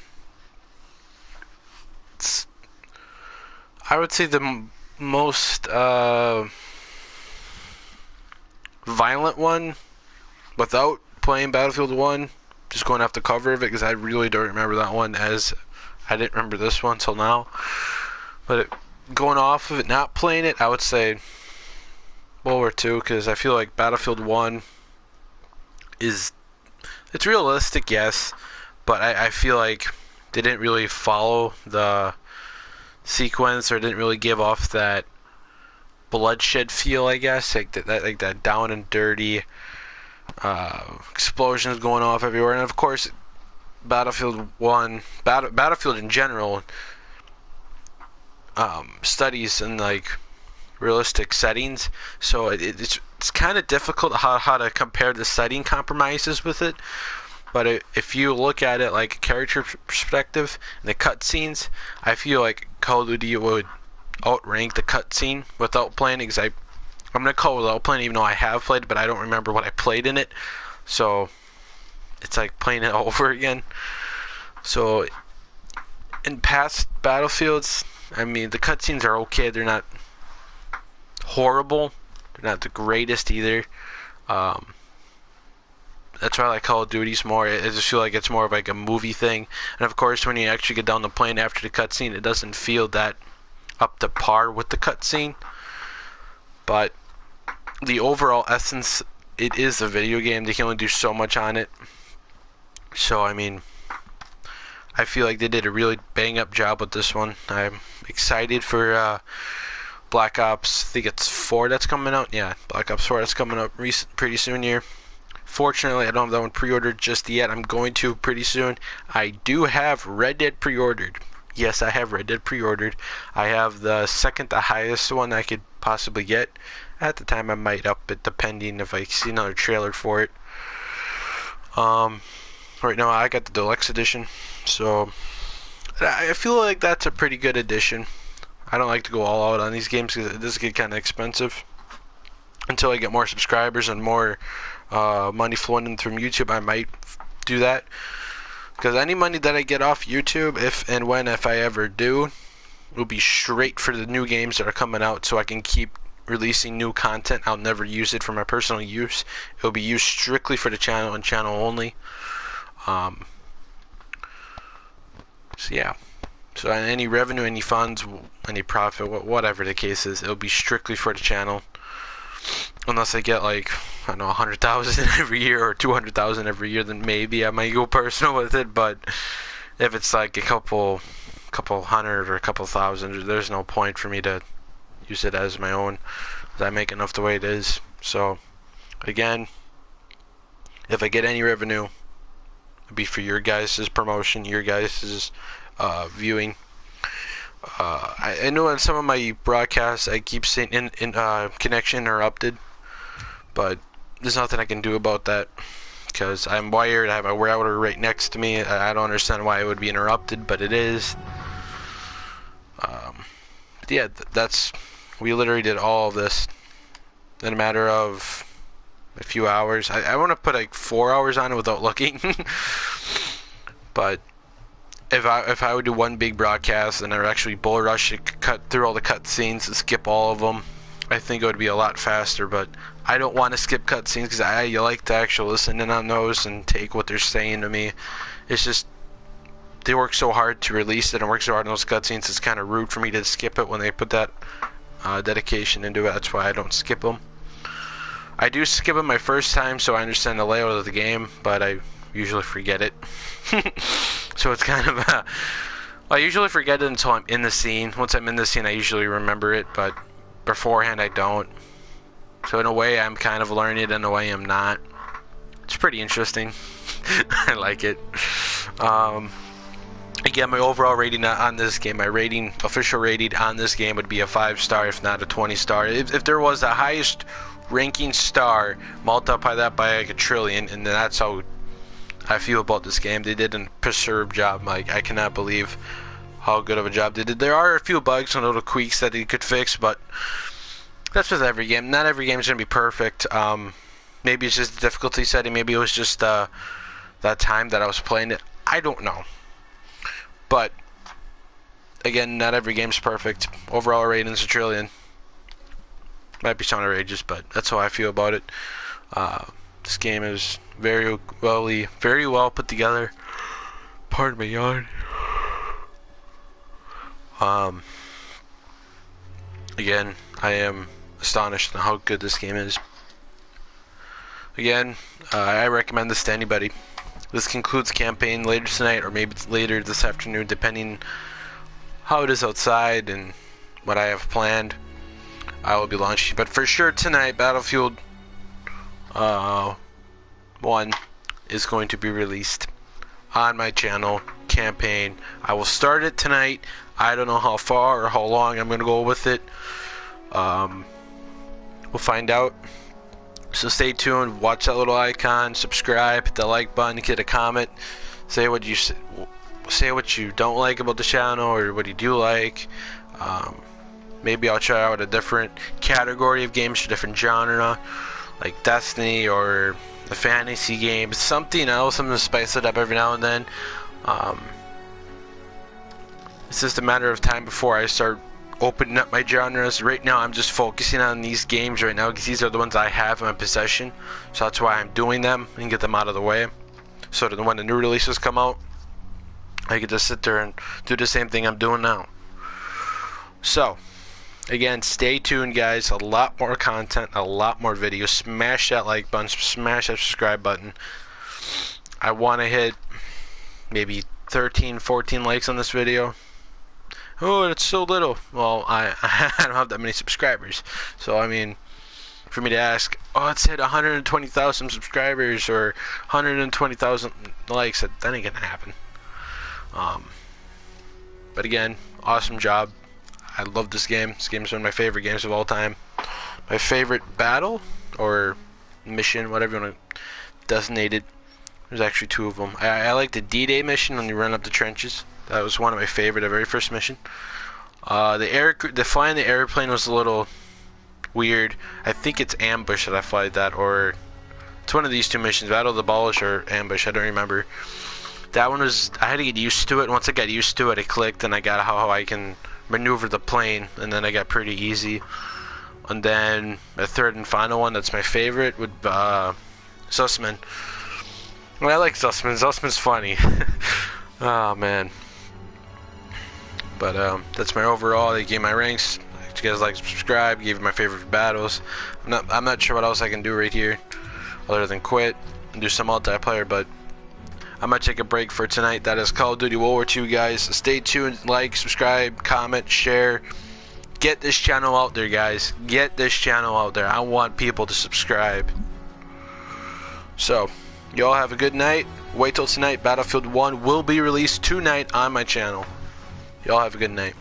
Speaker 1: would say the most violent one without playing Battlefield 1, just going off the cover of it, because I really don't remember that one, as I didn't remember this one till now. But going off of it, not playing it, I would say World War II, because I feel like Battlefield 1 it's realistic, yes, but I feel like they didn't really follow the sequence, or didn't really give off that bloodshed feel, I guess, like that down and dirty explosions going off everywhere. And of course, Battlefield in general studies in like realistic settings, so it's kind of difficult how to compare the setting compromises with it. But if you look at it like a character perspective and the cutscenes, I feel like Call of Duty would outrank the cutscene without playing, because I'm gonna call it without playing, even though I have played, but I don't remember what I played in it. So it's like playing it over again. So in past Battlefields, I mean, the cutscenes are okay. They're not horrible. They're not the greatest either. That's why I like Call of Duty's more. I just feel like it's more of like a movie thing. And of course, when you actually get down the plane after the cutscene, it doesn't feel that up to par with the cutscene. But the overall essence, it is a video game. They can only do so much on it. So, I mean, I feel like they did a really bang-up job with this one. I'm excited for Black Ops, I think it's 4 that's coming out. Yeah, Black Ops 4 that's coming out pretty soon here. Fortunately, I don't have that one pre-ordered just yet. I'm going to pretty soon. I do have Red Dead pre-ordered. Yes, I have Red Dead pre-ordered. I have the second to highest one I could possibly get. At the time, I might up it depending if I see another trailer for it. Right now, I got the deluxe edition, so I feel like that's a pretty good edition. I don't like to go all out on these games because it does get kind of expensive. Until I get more subscribers and more money flowing in from YouTube, I might do that. Because any money that I get off YouTube, if I ever do, will be straight for the new games that are coming out, so I can keep releasing new content. I'll never use it for my personal use. It will be used strictly for the channel and channel only. So yeah. So any revenue, any funds, any profit, whatever the case is, it'll be strictly for the channel. Unless I get like, I don't know, 100,000 every year or 200,000 every year, then maybe I might go personal with it. But if it's like a couple hundred or a couple thousand, there's no point for me to use it as my own. I make enough the way it is. So, again, if I get any revenue, it'll be for your guys' promotion, your guys' viewing. I know in some of my broadcasts I keep saying in connection interrupted, but there's nothing I can do about that because I'm wired. I have a router right next to me. I don't understand why it would be interrupted, but it is. Yeah, that's. We literally did all of this in a matter of a few hours. I want to put like 4 hours on it without looking, but if I would do one big broadcast and I would actually bull rush it, cut through all the cutscenes and skip all of them, I think it would be a lot faster. But I don't want to skip cutscenes because I like to actually listen in on those and take what they're saying to me. It's just they work so hard to release it and work so hard on those cutscenes. It's kind of rude for me to skip it when they put that dedication into it. That's why I don't skip them. I do skip them my first time, so I understand the layout of the game, but I usually forget it. So it's kind of I usually forget it until I'm in the scene. Once I'm in the scene, I usually remember it, but beforehand I don't. So in a way, I'm kind of learning it, in a way I'm not. It's pretty interesting. I like it. Again, my overall rating on this game, my rating, official rating on this game would be a 5-star, if not a 20-star. If there was the highest ranking star, multiply that by like 1 trillion, and that's how I feel about this game. They did a superb job. Like, I cannot believe how good of a job they did. There are a few bugs and little tweaks that they could fix, but that's with every game. Not every game is going to be perfect. Maybe it's just the difficulty setting. Maybe it was just that time that I was playing it. I don't know. But, again, not every game's perfect. Overall rating's 1 trillion. Might be sound outrageous, but that's how I feel about it. This game is very well put together. Pardon me, yawn. Again, I am astonished at how good this game is. Again, I recommend this to anybody. This concludes campaign later tonight, or maybe it's later this afternoon, depending how it is outside and what I have planned. I will be launching, but for sure tonight, Battlefield 1 is going to be released on my channel. Campaign. I will start it tonight. I don't know how far or how long I'm going to go with it. We'll find out. So stay tuned, watch that little icon, subscribe, hit the like button, hit a comment, say what you don't like about the channel or what you do like. Maybe I'll try out a different category of games, a different genre, like Destiny or a fantasy game, something else. I'm gonna spice it up every now and then. It's just a matter of time before I start opening up my genres. Right now I'm just focusing on these games right now because these are the ones I have in my possession, so that's why I'm doing them and get them out of the way, so that when the new releases come out I can just sit there and do the same thing I'm doing now. So again, stay tuned guys, a lot more content, a lot more videos. Smash that like button, smash that subscribe button. I want to hit maybe 13-14 likes on this video. Oh, it's so little. Well, I don't have that many subscribers. So, I mean, for me to ask, oh, it's hit 120,000 subscribers or 120,000 likes, that ain't gonna happen. But again, awesome job. I love this game. This game is one of my favorite games of all time. My favorite battle or mission, whatever you want to designate it. There's actually 2 of them. I like the D-Day mission when you run up the trenches. That was one of my favorite, the very first mission. The flying the airplane was a little weird. I think it's Ambush that I fly that, or it's one of these 2 missions, Battle of the Abolish or Ambush, I don't remember. That one was, I had to get used to it. Once I got used to it, it clicked, and I got how I can maneuver the plane, and then I got pretty easy. And then the third and final one, that's my favorite, would Zussman. Well, I like Zussman. Zussman's funny. Oh man. But that's my overall. They gave my ranks. You guys like, subscribe. Gave my favorite battles. I'm not sure what else I can do right here, other than quit and do some multiplayer. But I'm gonna take a break for tonight. That is Call of Duty World War II, guys. Stay tuned. Like, subscribe, comment, share. Get this channel out there, guys. Get this channel out there. I want people to subscribe. So, y'all have a good night. Wait till tonight. Battlefield 1 will be released tonight on my channel. Y'all have a good night.